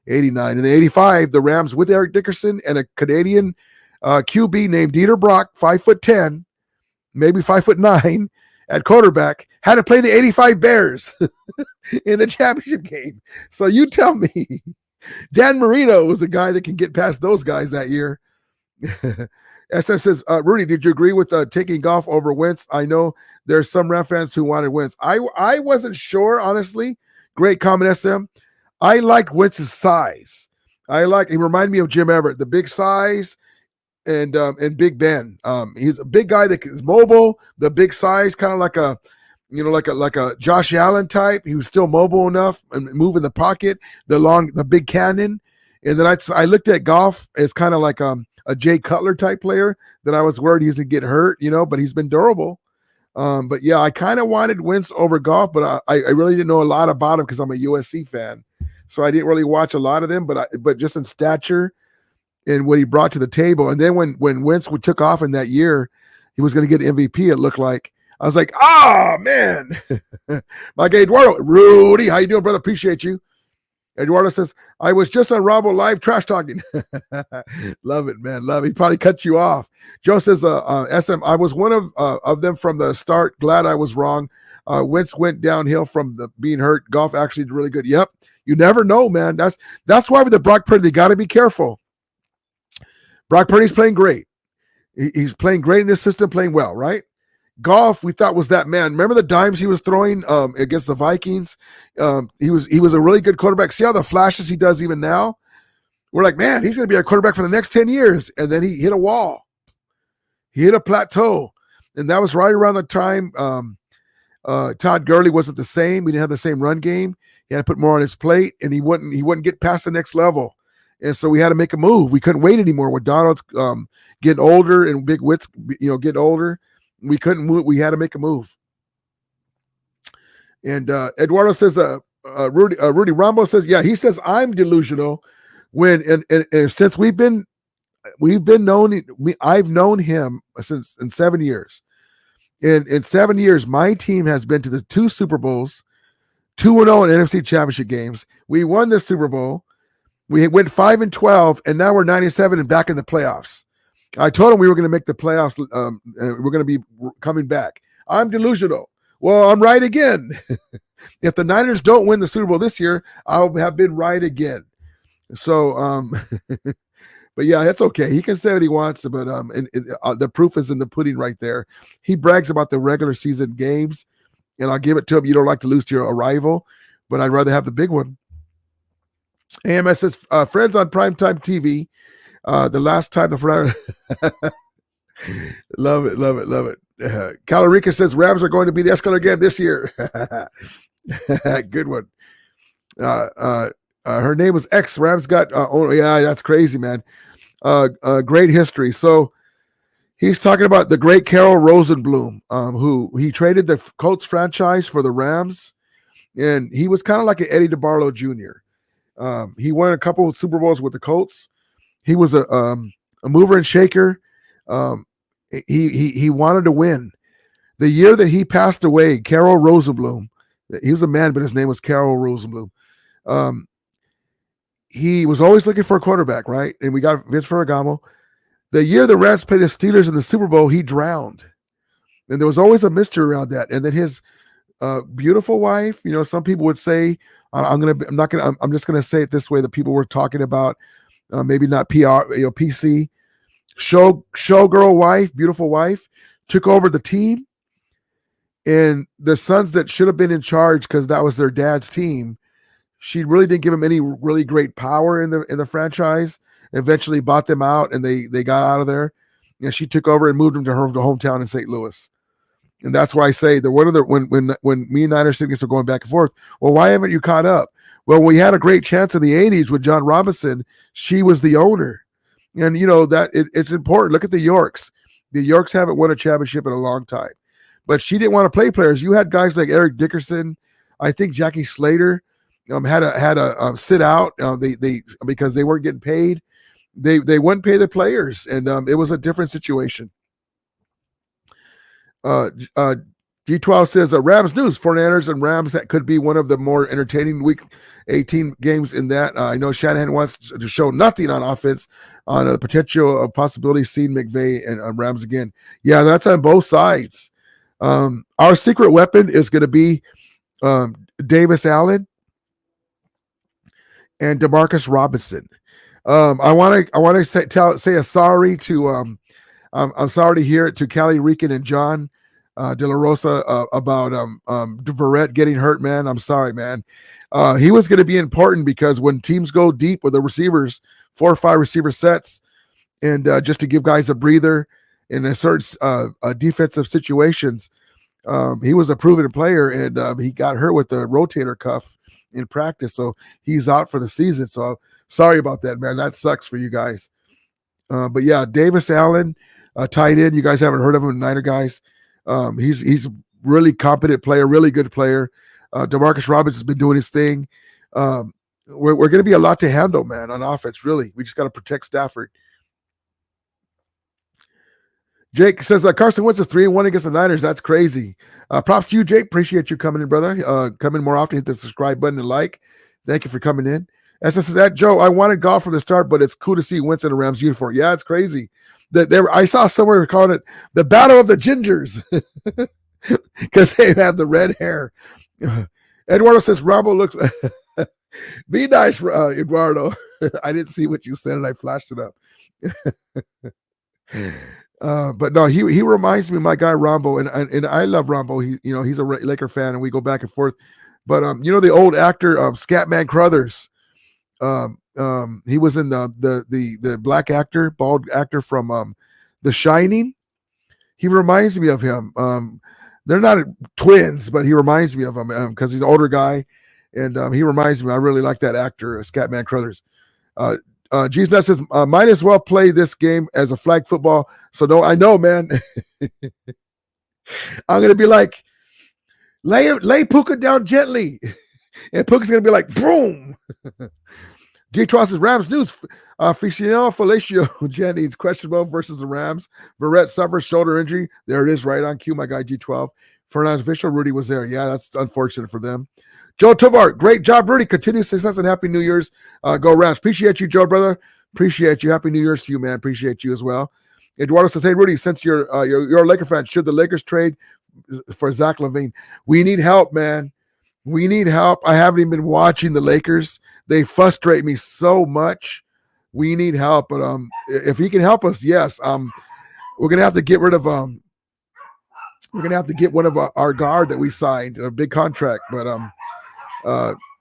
89. And then 85, the Rams with Eric Dickerson and a Canadian QB named Dieter Brock, 5'10", maybe 5'9", at quarterback, had to play the 85 Bears in the championship game. So you tell me, Dan Marino was the guy that can get past those guys that year. SF says, Rudy, did you agree with taking Goff over Wentz? I know there's some Ram fans who wanted Wentz. I wasn't sure, honestly. Great comment, SM. I like Wentz's size. He reminded me of Jim Everett, the big size and Big Ben. He's a big guy that is mobile, the big size, kind of like a Josh Allen type. He was still mobile enough and move in the pocket, the big cannon. And then I looked at Goff as kind of like a Jay Cutler type player that I was worried he's going to get hurt, but he's been durable. But yeah, I kind of wanted Wentz over Goff, but I really didn't know a lot about him because I'm a USC fan. So I didn't really watch a lot of them, but just in stature and what he brought to the table. And then when Wentz took off in that year, he was going to get MVP, it looked like. I was like, man. My guy Eduardo, Rudy, how you doing, brother? Appreciate you. Eduardo says, I was just on Rabo Live trash talking. Love it, man. Love it. He probably cut you off. Joe says, SM, I was one of them from the start. Glad I was wrong. Wentz went downhill from being hurt. Goff actually did really good. Yep. You never know, man. That's why with the Brock Purdy, they got to be careful. Brock Purdy's playing great. He's playing great in this system, playing well, right? Goff, we thought was that man. Remember the dimes he was throwing against the Vikings? He was a really good quarterback. See how the flashes he does even now? We're like, man, he's going to be a quarterback for the next 10 years. And then he hit a wall. He hit a plateau. And that was right around the time Todd Gurley wasn't the same. We didn't have the same run game. He had to put more on his plate, and he wouldn't get past the next level. And so we had to make a move. We couldn't wait anymore. With Donald getting older and Big Witz, getting older, we couldn't move. We had to make a move. And Eduardo says, Rudy Rambo says, yeah, he says I'm delusional. When and since I've known him since in 7 years. In 7 years, my team has been to the 2 Super Bowls, 2-0 in NFC Championship games. We won the Super Bowl. We went 5-12, and now we're 97 and back in the playoffs. I told him we were going to make the playoffs. We're going to be coming back. I'm delusional. Well, I'm right again. If the Niners don't win the Super Bowl this year, I'll have been right again. So, but yeah, that's okay. He can say what he wants, but the proof is in the pudding right there. He brags about the regular season games, and I'll give it to him. You don't like to lose to your rival, but I'd rather have the big one. AMS says, friends on primetime TV, the last time the Ferrari. Love it. Calorica says, Rams are going to be the escalator again this year. Good one. Her name was X. Rams got, yeah, that's crazy, man. Great history. So he's talking about the great Carol Rosenblum, who he traded the Colts franchise for the Rams. And he was kind of like an Eddie DeBarlo Jr. He won a couple of Super Bowls with the Colts. He was a mover and shaker. He wanted to win. The year that he passed away, Carol Rosenblum, he was a man, but his name was Carol Rosenblum. He was always looking for a quarterback, right? And we got Vince Ferragamo. The year the Rams played the Steelers in the Super Bowl, he drowned. And there was always a mystery around that. And then his beautiful wife, some people would say, I'm just gonna say it this way, that people were talking about, maybe not PR, PC. Showgirl wife, beautiful wife, took over the team. And the sons that should have been in charge, because that was their dad's team, she really didn't give him any really great power in the franchise. Eventually bought them out, and they got out of there. And she took over and moved them to her hometown in St. Louis. And that's why I say that when me and Niners are going back and forth, well, why haven't you caught up? Well, we had a great chance in the 80s with John Robinson. She was the owner. And that it's important. Look at the Yorks. The Yorks haven't won a championship in a long time. But she didn't want to play players. You had guys like Eric Dickerson. I think Jackie Slater had a sit out. They because they weren't getting paid. They wouldn't pay the players, and it was a different situation. G12 says, Rams news, 49ers and Rams, that could be one of the more entertaining Week 18 games in that. I know Shanahan wants to show nothing on offense on the potential of possibility seeing McVay and Rams again. Yeah, that's on both sides. Our secret weapon is going to be Davis Allen and DeMarcus Robinson. I want to say a sorry to I'm sorry to hear it to Callie Rican and John De La Rosa about Verrett getting hurt, man. I'm sorry, man. He was going to be important because when teams go deep with the receivers, 4 or 5 receiver sets, and just to give guys a breather in certain defensive situations, he was a proven player, and he got hurt with the rotator cuff in practice, so he's out for the season. So sorry about that, man. That sucks for you guys. But yeah, Davis Allen, tight end. You guys haven't heard of him, Niner guys. He's a really competent player, really good player. Demarcus Robinson has been doing his thing. We're going to be a lot to handle, man, on offense. Really, we just got to protect Stafford. Jake says Carson Wentz is 3-1 against the Niners. That's crazy. Props to you, Jake. Appreciate you coming in, brother. Come in more often. Hit the subscribe button and like. Thank you for coming in. As I said, that Joe, I wanted golf from the start, but it's cool to see Wentz in a Rams uniform. Yeah, it's crazy. I saw somewhere calling it the Battle of the Gingers because they have the red hair. Eduardo says Rambo looks. Be nice, Eduardo. I didn't see what you said and I flashed it up. But no, he reminds me of my guy Rambo, and I love Rambo. He's a Laker fan, and we go back and forth. But the old actor Scatman Crothers. He was in the black actor, bald actor from The Shining. He reminds me of him. They're not twins, but he reminds me of him because he's an older guy, and he reminds me. I really like that actor, Scatman Crothers. G's Nut says, might as well play this game as a flag football. So no, I know, man. I'm gonna be like, lay Puka down gently, and Puka's gonna be like, boom. G12 says Rams news. Ficino Felicio Jennings questionable versus the Rams. Verrett suffers shoulder injury. There it is, right on cue. My guy G12. Fernandez official Rudy was there. Yeah, that's unfortunate for them. Joe Tovar, great job, Rudy. Continued success and happy New Year's. Go Rams. Appreciate you, Joe, brother. Appreciate you. Happy New Year's to you, man. Appreciate you as well. Eduardo says, hey, Rudy, since you're a Laker fan, should the Lakers trade for Zach LaVine? We need help, man. We need help. I haven't even been watching the Lakers. They frustrate me so much. We need help, but if he can help us, yes. We're gonna have to get rid of we're gonna have to get one of our guard that we signed, a big contract, but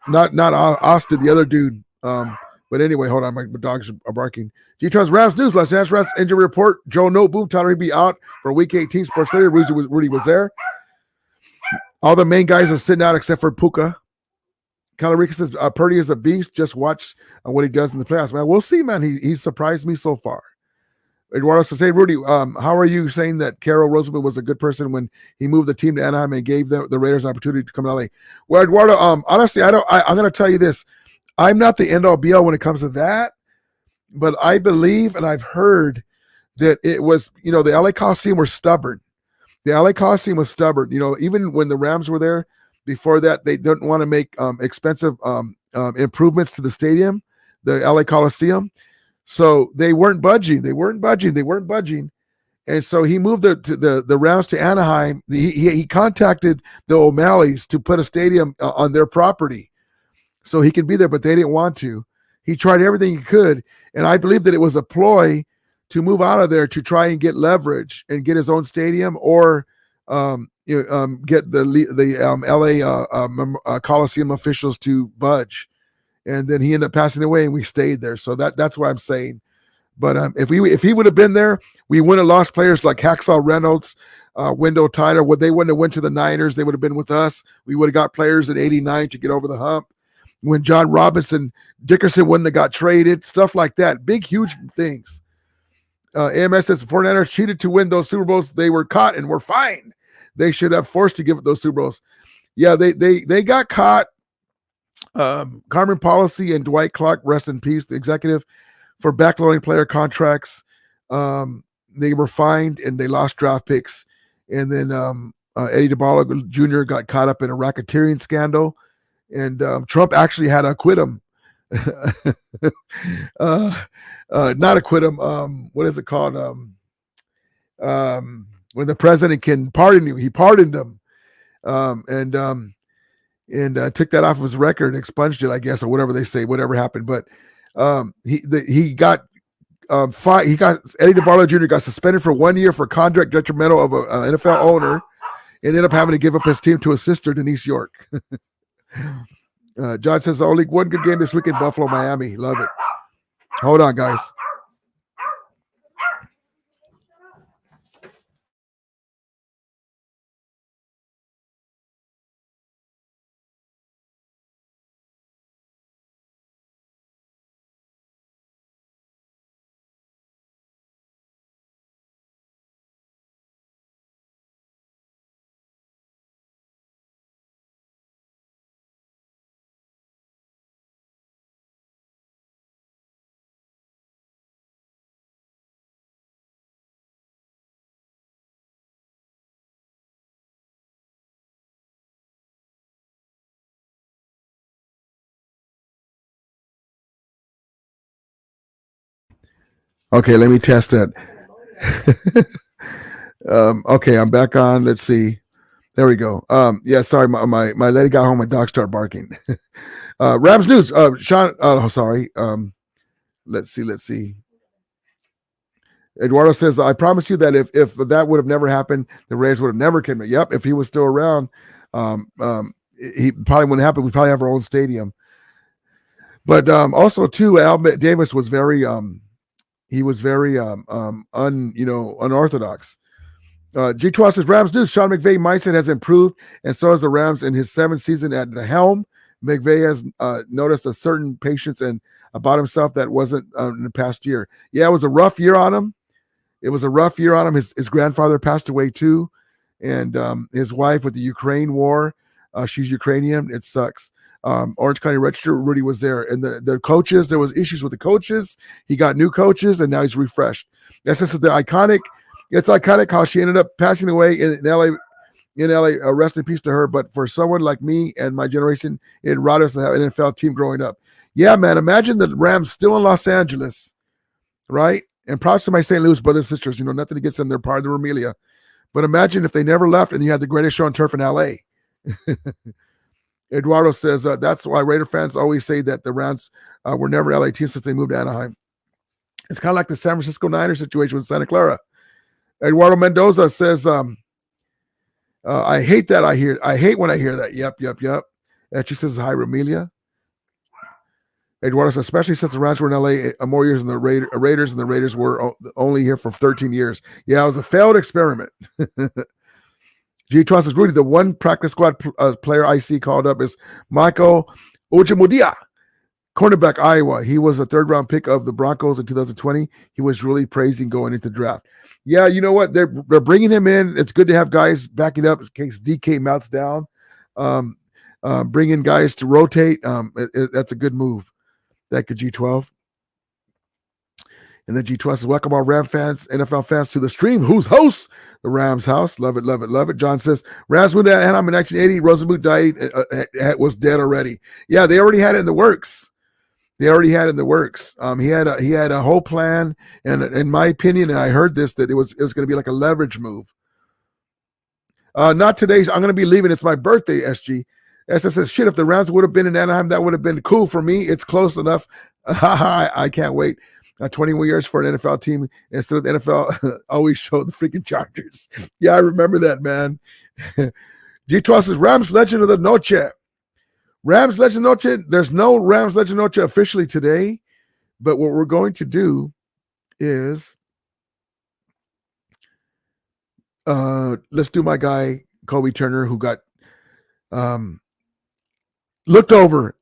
not Austin, the other dude. But anyway, hold on, my dogs are barking. G-Trans Rams News, Los Angeles Rams injury report. Joe No Boom, Tyler be out for Week 18 Sports Center. Rudy was there. All the main guys are sitting out except for Puka. Calarica says Purdy is a beast. Just watch what he does in the playoffs, man. We'll see, man. He surprised me so far. Eduardo says, hey, Rudy, how are you saying that Carol Roseman was a good person when he moved the team to Anaheim and gave the Raiders an opportunity to come to LA? Well, Eduardo, honestly, I'm going to tell you this. I'm not the end all be all when it comes to that, but I believe and I've heard that it was, the LA Coliseum were stubborn. The LA Coliseum was stubborn. Even when the Rams were there before that, they didn't want to make expensive improvements to the stadium, the LA Coliseum. So they weren't budging. And so he moved the Rams to Anaheim. He contacted the O'Malleys to put a stadium on their property so he could be there, but they didn't want to. He tried everything he could, and I believe that it was a ploy to move out of there to try and get leverage and get his own stadium or get the LA Coliseum officials to budge. And then he ended up passing away, and we stayed there. So that's what I'm saying. But if he would have been there, we wouldn't have lost players like Hacksaw Reynolds, Wendell Tyler. They wouldn't have went to the Niners. They would have been with us. We would have got players in '89 to get over the hump. When John Robinson, Dickerson wouldn't have got traded, stuff like that. Big, huge things. AMS says 49ers cheated to win those Super Bowls. They were caught and were fined. They should have forced to give it those Super Bowls. Yeah, they got caught. Carmen Policy and Dwight Clark, rest in peace, the executive, for backloading player contracts. They were fined and they lost draft picks. And then Eddie DeBarlo Jr. got caught up in a racketeering scandal. And Trump actually had to acquit him. Not acquit him. What is it called? When the president can pardon you, he pardoned him. And took that off of his record and expunged it, I guess, or whatever they say, whatever happened. But he got Eddie DeBarlo Jr. got suspended for 1 year for conduct detrimental of an NFL owner, and ended up having to give up his team to his sister, Denise York. John says only one good game this week in Buffalo, Miami. Love it. Hold on, guys. Okay, let me test that. Okay, I'm back on. Let's see. There we go. Yeah, sorry, my lady got home. My dog started barking. Rams news. Sean. Oh, sorry. Let's see. Eduardo says, I promise you that if that would have never happened, the Rays would have never came. Yep, if he was still around, he probably wouldn't happen. We'd probably have our own stadium. But also too, Al Davis was very unorthodox. G12 says Rams news. Sean McVay mindset has improved, and so has the Rams in his 7th season at the helm. McVay has noticed a certain patience and about himself that wasn't in the past year. Yeah, it was a rough year on him. His grandfather passed away too, and his wife with the Ukraine war. She's Ukrainian. It sucks. Orange County Register, Rudy was there, and the coaches. There was issues with the coaches. He got new coaches, and now he's refreshed. That's just the iconic. It's iconic how she ended up passing away in LA. Rest in peace to her. But for someone like me and my generation, it robbed us to have an NFL team growing up. Yeah, man. Imagine the Rams still in Los Angeles, right? And props to my St. Louis brothers and sisters. Nothing against them. They're part of the Romelia. But imagine if they never left and you had the greatest show on turf in LA. Eduardo says that's why Raider fans always say that the Rams were never LA team since they moved to Anaheim. It's kind of like the San Francisco Niners situation with Santa Clara. Eduardo Mendoza says, I hate that. I hate when I hear that. Yep. And she says, hi, Romelia. Eduardo says, especially since the Rams were in LA more years than the Raiders, and the Raiders were only here for 13 years. Yeah, it was a failed experiment. G12 says, Rudy, the one practice squad player I see called up is Michael Ojemudia, cornerback, Iowa. He was a 3rd-round pick of the Broncos in 2020. He was really praising going into the draft. Yeah, you know what? They're bringing him in. It's good to have guys backing up in case DK melts down. Bringing guys to rotate. That's a good move. That could G12. And then G12 says, welcome all Ram fans, NFL fans to the stream. Who's host? The Rams house. Love it. John says, Rams moved to Anaheim in 1980. Rosenbluth died, was dead already. Yeah, they already had it in the works. He had a whole plan, and in my opinion, and I heard this, that it was going to be like a leverage move. Not today. I'm going to be leaving. It's my birthday, SG. SF says, shit, if the Rams would have been in Anaheim, that would have been cool for me. It's close enough. I can't wait. 21 years for an NFL team instead of the NFL always showed the freaking Chargers. Yeah, I remember that, man. G12 says, Rams Legend of the Noche. Rams Legend Noche. There's no Rams Legend Noche officially today, but what we're going to do is let's do my guy, Kobe Turner, who got looked over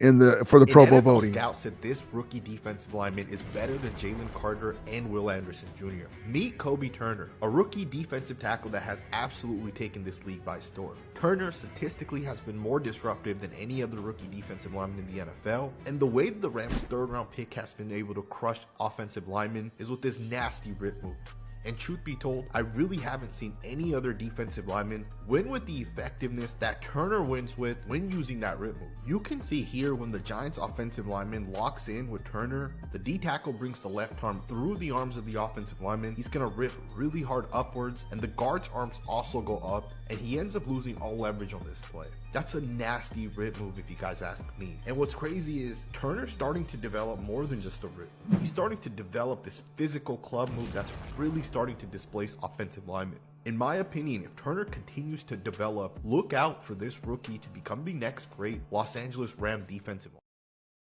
for the Pro Bowl voting. Scout said this rookie defensive lineman is better than Jalen Carter and Will Anderson Jr. Meet Kobe Turner, a rookie defensive tackle that has absolutely taken this league by storm. Turner statistically has been more disruptive than any other rookie defensive lineman in the NFL, and the way the Rams' 3rd-round pick has been able to crush offensive linemen is with this nasty rip move. And truth be told, I really haven't seen any other defensive lineman win with the effectiveness that Turner wins with when using that rip move. You can see here when the Giants offensive lineman locks in with Turner, the D tackle brings the left arm through the arms of the offensive lineman. He's going to rip really hard upwards, and the guard's arms also go up, and he ends up losing all leverage on this play. That's a nasty rip move if you guys ask me. And what's crazy is Turner's starting to develop more than just a rip. He's starting to develop this physical club move that's really starting to displace offensive linemen. In my opinion, if Turner continues to develop, look out for this rookie to become the next great Los Angeles Ram defensive lineman.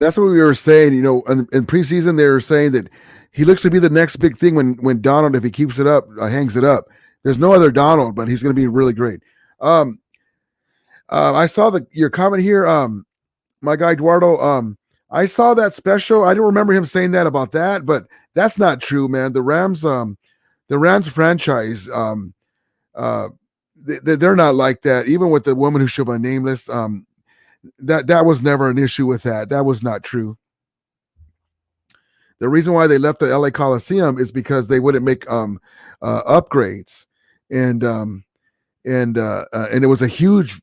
That's what we were saying, in preseason, they were saying that he looks to be the next big thing when Donald, if he keeps it up, hangs it up. There's no other Donald, but he's going to be really great. I saw your comment here, my guy Eduardo. I saw that special. I don't remember him saying that about that, but that's not true, man. The Rams franchise, they're not like that. Even with the woman who should be nameless, that was never an issue with that. That was not true. The reason why they left the LA Coliseum is because they wouldn't make upgrades, and it was a huge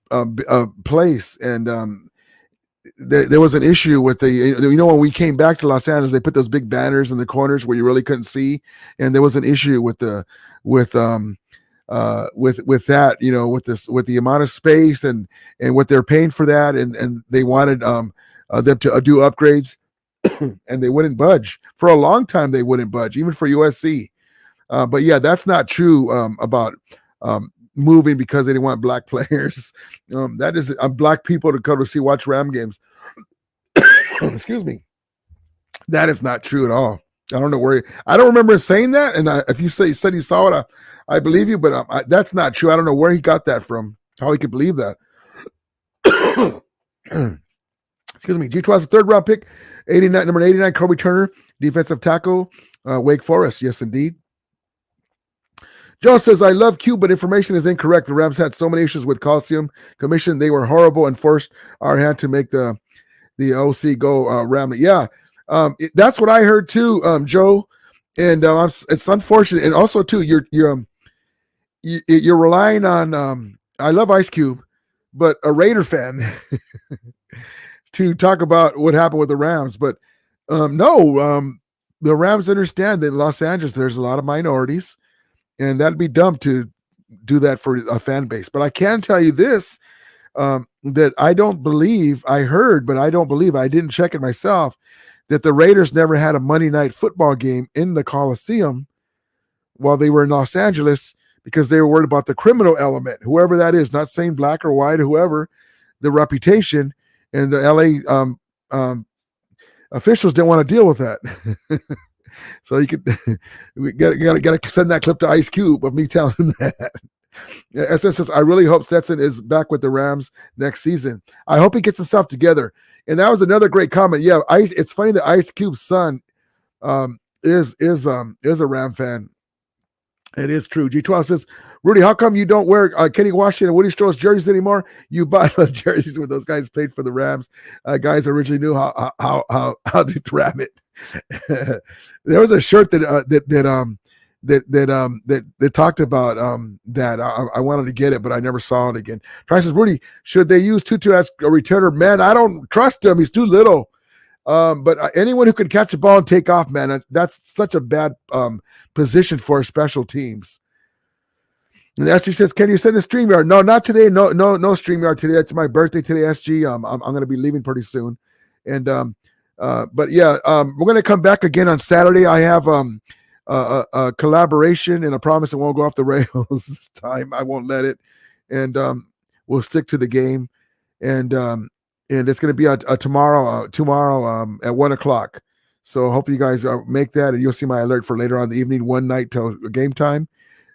place, and there was an issue with when we came back to Los Angeles, they put those big banners in the corners where you really couldn't see, and there was an issue with that, with the amount of space and what they're paying for that, and they wanted them to do upgrades, and they wouldn't budge for a long time. They wouldn't budge even for USC. But yeah, that's not true about moving because they didn't want black players. That is black people to come to watch Ram games. Excuse me. That is not true at all. I don't know where I don't remember saying that. And if you said you saw it, I believe you, but that's not true. I don't know where he got that from, how he could believe that. Excuse me. G12 is a 3rd round pick, number 89, Kobe Turner, defensive tackle, Wake Forest. Yes, indeed. Joe says, I love Q, but information is incorrect. The Rams had so many issues with Coliseum Commission. They were horrible and forced our hand to make the OC go Ram. Yeah, that's what I heard too, Joe. And it's unfortunate. And also too, you're relying on. I love Ice Cube, but a Raider fan to talk about what happened with the Rams. But the Rams understand that in Los Angeles there's a lot of minorities. And that'd be dumb to do that for a fan base. But I can tell you this, that I don't believe, I heard, but I don't believe, I didn't check it myself, that the Raiders never had a Monday night football game in the Coliseum while they were in Los Angeles because they were worried about the criminal element, whoever that is, not saying black or white, whoever, the reputation. And the LA officials didn't want to deal with that. So we got to send that clip to Ice Cube of me telling him that. SM says, I really hope Stetson is back with the Rams next season. I hope he gets himself together. And that was another great comment. Yeah, it's funny that Ice Cube's son is a Ram fan. It is true. G12 says, Rudy, how come you don't wear Kenny Washington and Woody Strauss jerseys anymore? You buy those jerseys when those guys played for the Rams. Guys originally knew how to ram it. There was a shirt that talked about that. I wanted to get it, but I never saw it again. Trice says, Rudy, should they use Tutu as a returner? Man, I don't trust him. He's too little. But anyone who can catch a ball and take off, man, that's such a bad position for special teams. And SG says, can you send the StreamYard? No, not today. No StreamYard today. It's my birthday today, SG. I'm going to be leaving pretty soon. And but yeah, we're going to come back again on Saturday. I have a collaboration, and I promise it won't go off the rails this time. I won't let it. And we'll stick to the game. And it's going to be tomorrow at 1:00. So I hope you guys make that, and you'll see my alert for later on in the evening, one night till game time.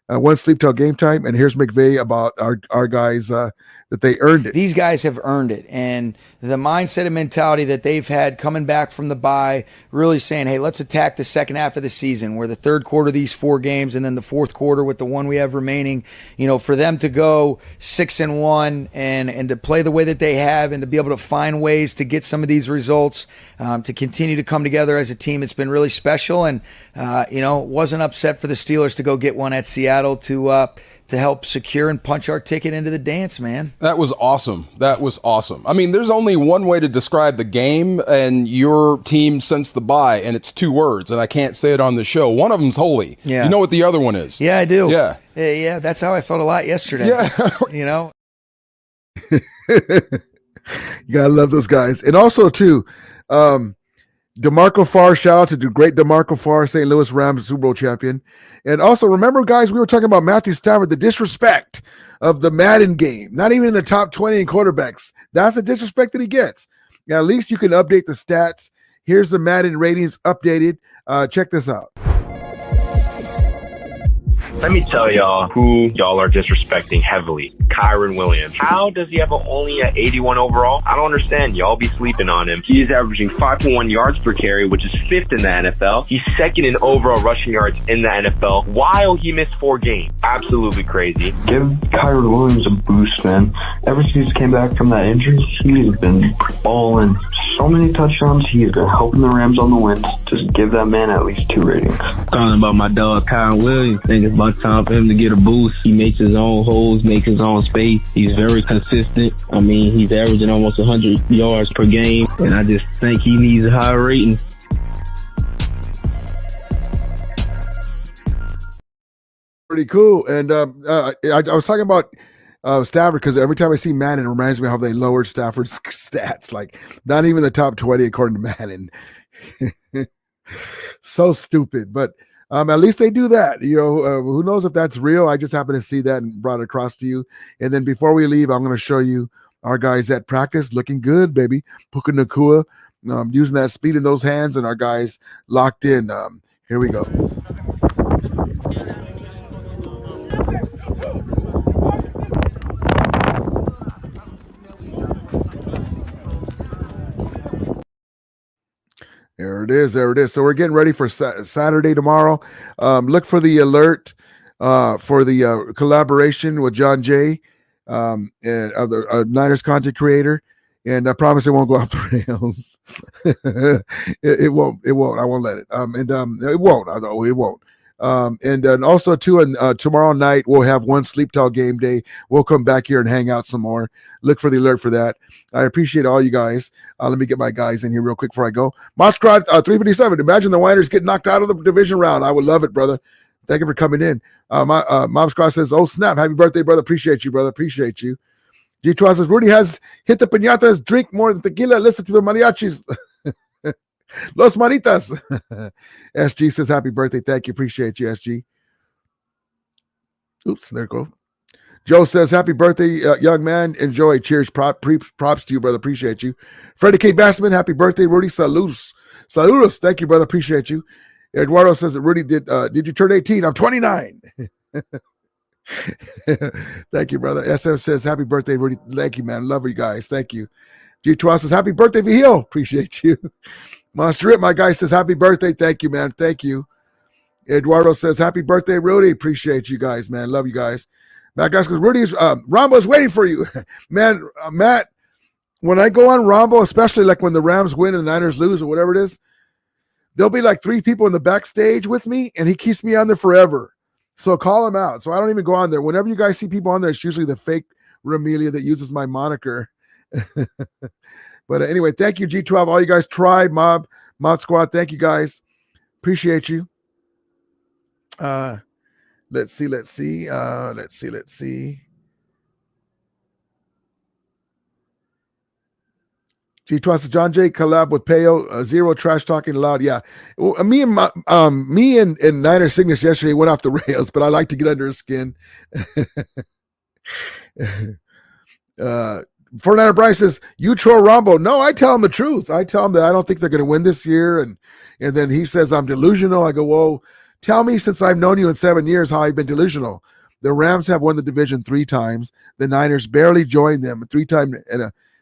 One sleep till game time. And here's McVay about our guys that they earned it. These guys have earned it. And the mindset and mentality that they've had coming back from the bye, really saying, hey, let's attack the second half of the season, where the third quarter of these 4 games and then the fourth quarter with the one we have remaining, for them to go 6-1 and to play the way that they have and to be able to find ways to get some of these results, to continue to come together as a team. It's been really special. And, wasn't upset for the Steelers to go get one at Seattle to help secure and punch our ticket into the dance, man. That was awesome. I mean, there's only one way to describe the game and your team since the bye, and it's 2 words, and I can't say it on the show. One of them's holy. Yeah. You know what the other one is? Yeah, I do. Yeah. Yeah, that's how I felt a lot yesterday. Yeah. You gotta love those guys. And also, too, DeMarco Farr, shout out to the great DeMarco Farr, St. Louis Rams Super Bowl champion. And also, remember, guys, we were talking about Matthew Stafford, the disrespect of the Madden game, not even in the top 20 in quarterbacks. That's the disrespect that he gets. Now, at least you can update the stats. Here's the Madden ratings updated. Check this out. Let me tell y'all who y'all are disrespecting heavily. Kyron Williams. How does he have only an 81 overall? I don't understand. Y'all be sleeping on him. He is averaging 5.1 yards per carry, which is 5th in the NFL. He's 2nd in overall rushing yards in the NFL while he missed 4 games. Absolutely crazy. Give Kyron Williams a boost, man. Ever since he came back from that injury, he's been balling. So many touchdowns. He's been helping the Rams on the win. Just give that man at least 2 ratings. Talking about my dog Kyron Williams. I think it's about it's time for him to get a boost. He makes his own holes, makes his own space. He's very consistent. I mean, he's averaging almost 100 yards per game, and I just think he needs a higher rating. Pretty cool. And I was talking about Stafford because every time I see Madden, it reminds me how they lowered Stafford's stats. Like, not even the top 20 according to Madden. So stupid. But at least they do that. Who knows if that's real? I just happened to see that and brought it across to you. And then before we leave, I'm going to show you our guys at practice looking good, baby. Puka Nacua, using that speed in those hands, and our guys locked in. Here we go. There it is. So we're getting ready for Saturday tomorrow. Look for the alert for the collaboration with John Jay, and of the Niners content creator. And I promise it won't go off the rails. it won't. I won't let it. It won't. I know it won't. And also too, tomorrow night we'll have one Sleep Tall game day. We'll come back here and hang out some more. Look for the alert for that. I appreciate all you guys. Let me get my guys in here real quick before I go. Motscrod 357. Imagine the Niners get knocked out of the division round. I would love it, brother. Thank you for coming in. Motscrod says, "Oh snap! Happy birthday, brother! Appreciate you, brother. Appreciate you." G2 says, "Rudy has hit the piñatas. Drink more than tequila. Listen to the mariachis." Los Manitas. SG says, "Happy birthday." Thank you. Appreciate you, SG. Oops, there you go. Joe says, "Happy birthday, young man. Enjoy. Cheers. Props to you, brother. Appreciate you." Freddie K. Bassman, happy birthday, Rudy. Saludos. Thank you, brother. Appreciate you. Eduardo says that Rudy did you turn 18? I'm 29. Thank you, brother. SM says, "Happy birthday, Rudy." Thank you, man. Love you guys. Thank you. G12 says, "Happy birthday, Vigil." Appreciate you. Monster Rip, my guy, says, "Happy birthday." Thank you, man. Thank you. Eduardo says, "Happy birthday, Rudy." Appreciate you guys, man. Love you guys. Matt guys goes, "Rudy's Rambo's waiting for you." Man, Matt, when I go on Rambo, especially like when the Rams win and the Niners lose or whatever it is, there'll be like 3 people in the backstage with me, and he keeps me on there forever. So call him out. So I don't even go on there. Whenever you guys see people on there, it's usually the fake Ramelia that uses my moniker. But anyway, thank you, G12. All you guys, Tribe, Mod Squad. Thank you, guys. Appreciate you. Let's see. G12 says, "John Jay collab with Peo. Zero trash talking allowed." Yeah, well, me and Niner Cygnus yesterday went off the rails, but I like to get under his skin. Fernando Bryce says, "You troll Rambo." No, I tell him the truth. I tell him that I don't think they're going to win this year, and then he says I'm delusional. I go, "Whoa, tell me since I've known you in 7 years how I've been delusional." The Rams have won the division 3 times. The Niners barely joined them, 3-time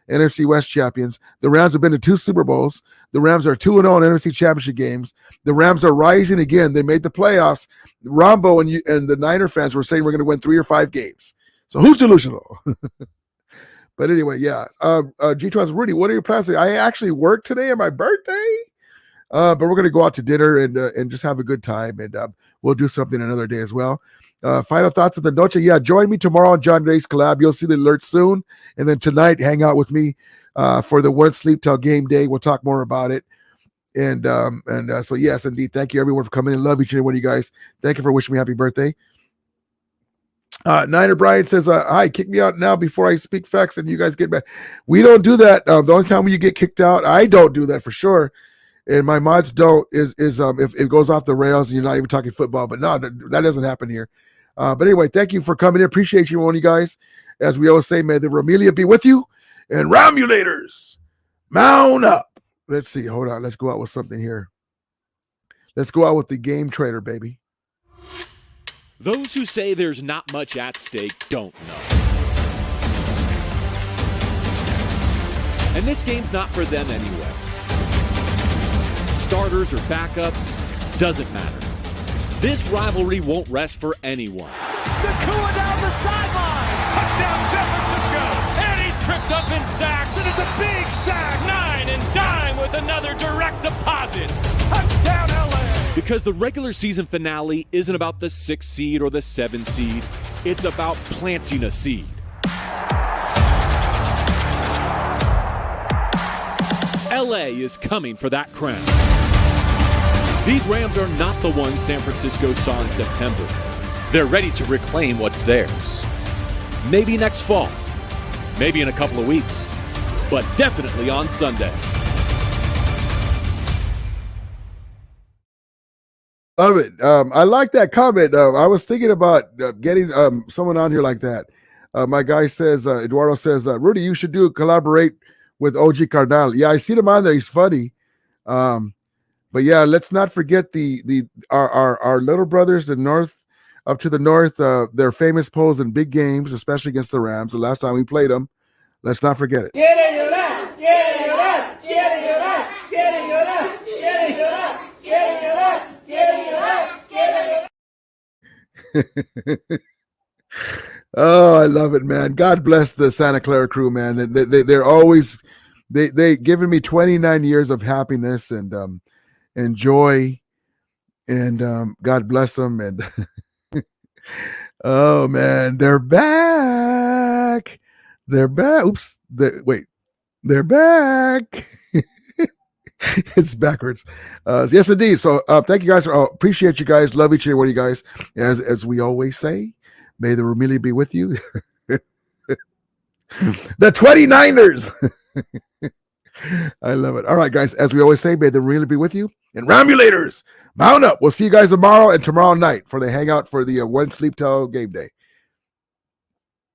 NFC West champions. The Rams have been to 2 Super Bowls. The Rams are 2-0 in NFC Championship games. The Rams are rising again. They made the playoffs. Rambo and the Niner fans were saying we're going to win 3 or 5 games. So who's delusional? But anyway, yeah. G12, "Rudy, what are your plans today?" I actually work today on my birthday, but we're going to go out to dinner and just have a good time, and we'll do something another day as well. Final thoughts of the noche. Yeah, join me tomorrow on John Ray's collab. You'll see the alert soon. And then tonight, hang out with me for the One Sleep Till game day. We'll talk more about it. And so, yes, indeed. Thank you, everyone, for coming in. Love each and every one of you guys. Thank you for wishing me happy birthday. Niner Brian says, "Hi, kick me out now before I speak facts and you guys get back." We don't do that. The only time when you get kicked out, I don't do that for sure. And my mods don't is if it goes off the rails and you're not even talking football. But no, that doesn't happen here. But anyway, thank you for coming in. Appreciate you, one of you guys. As we always say, may the Ramelia be with you. And Romulators, mount up. Let's see. Hold on. Let's go out with something here. Let's go out with the game trailer, baby. Those who say there's not much at stake don't know. And this game's not for them anyway. Starters or backups, doesn't matter. This rivalry won't rest for anyone. Nacua down the sideline. Touchdown San Francisco. And he tripped up in sacks, and it's a big sack. 9 and dime with another direct deposit. Touchdown LA. Because Because the regular season finale isn't about the 6th seed or the 7th seed. It's about planting a seed. LA is coming for that crown. These Rams are not the ones San Francisco saw in September. They're ready to reclaim what's theirs. Maybe next fall. Maybe in a couple of weeks. But definitely on Sunday. Love it. I like that comment. I was thinking about getting someone on here like that. My guy says, Eduardo says, Rudy, you should collaborate with OG Cardinal. Yeah, I see him on there. He's funny. But yeah, let's not forget our little brothers up to the north. Their famous pose in big games, especially against the Rams. The last time we played them, let's not forget it. Oh, I love it, man. God bless the Santa Clara crew, man. They're always they given me 29 years of happiness and joy, and God bless them. And oh man, they're back. They're back. Oops. They're back. It's backwards. Yes, indeed. So thank you guys. Appreciate you guys. Love each and every one of you guys. As we always say, may the Rumilly be with you. The 29ers. I love it. All right, guys. As we always say, may the Rumilly be with you. And Ramulators, mount up. We'll see you guys tomorrow and tomorrow night for the hangout for the One Sleep Tell game day.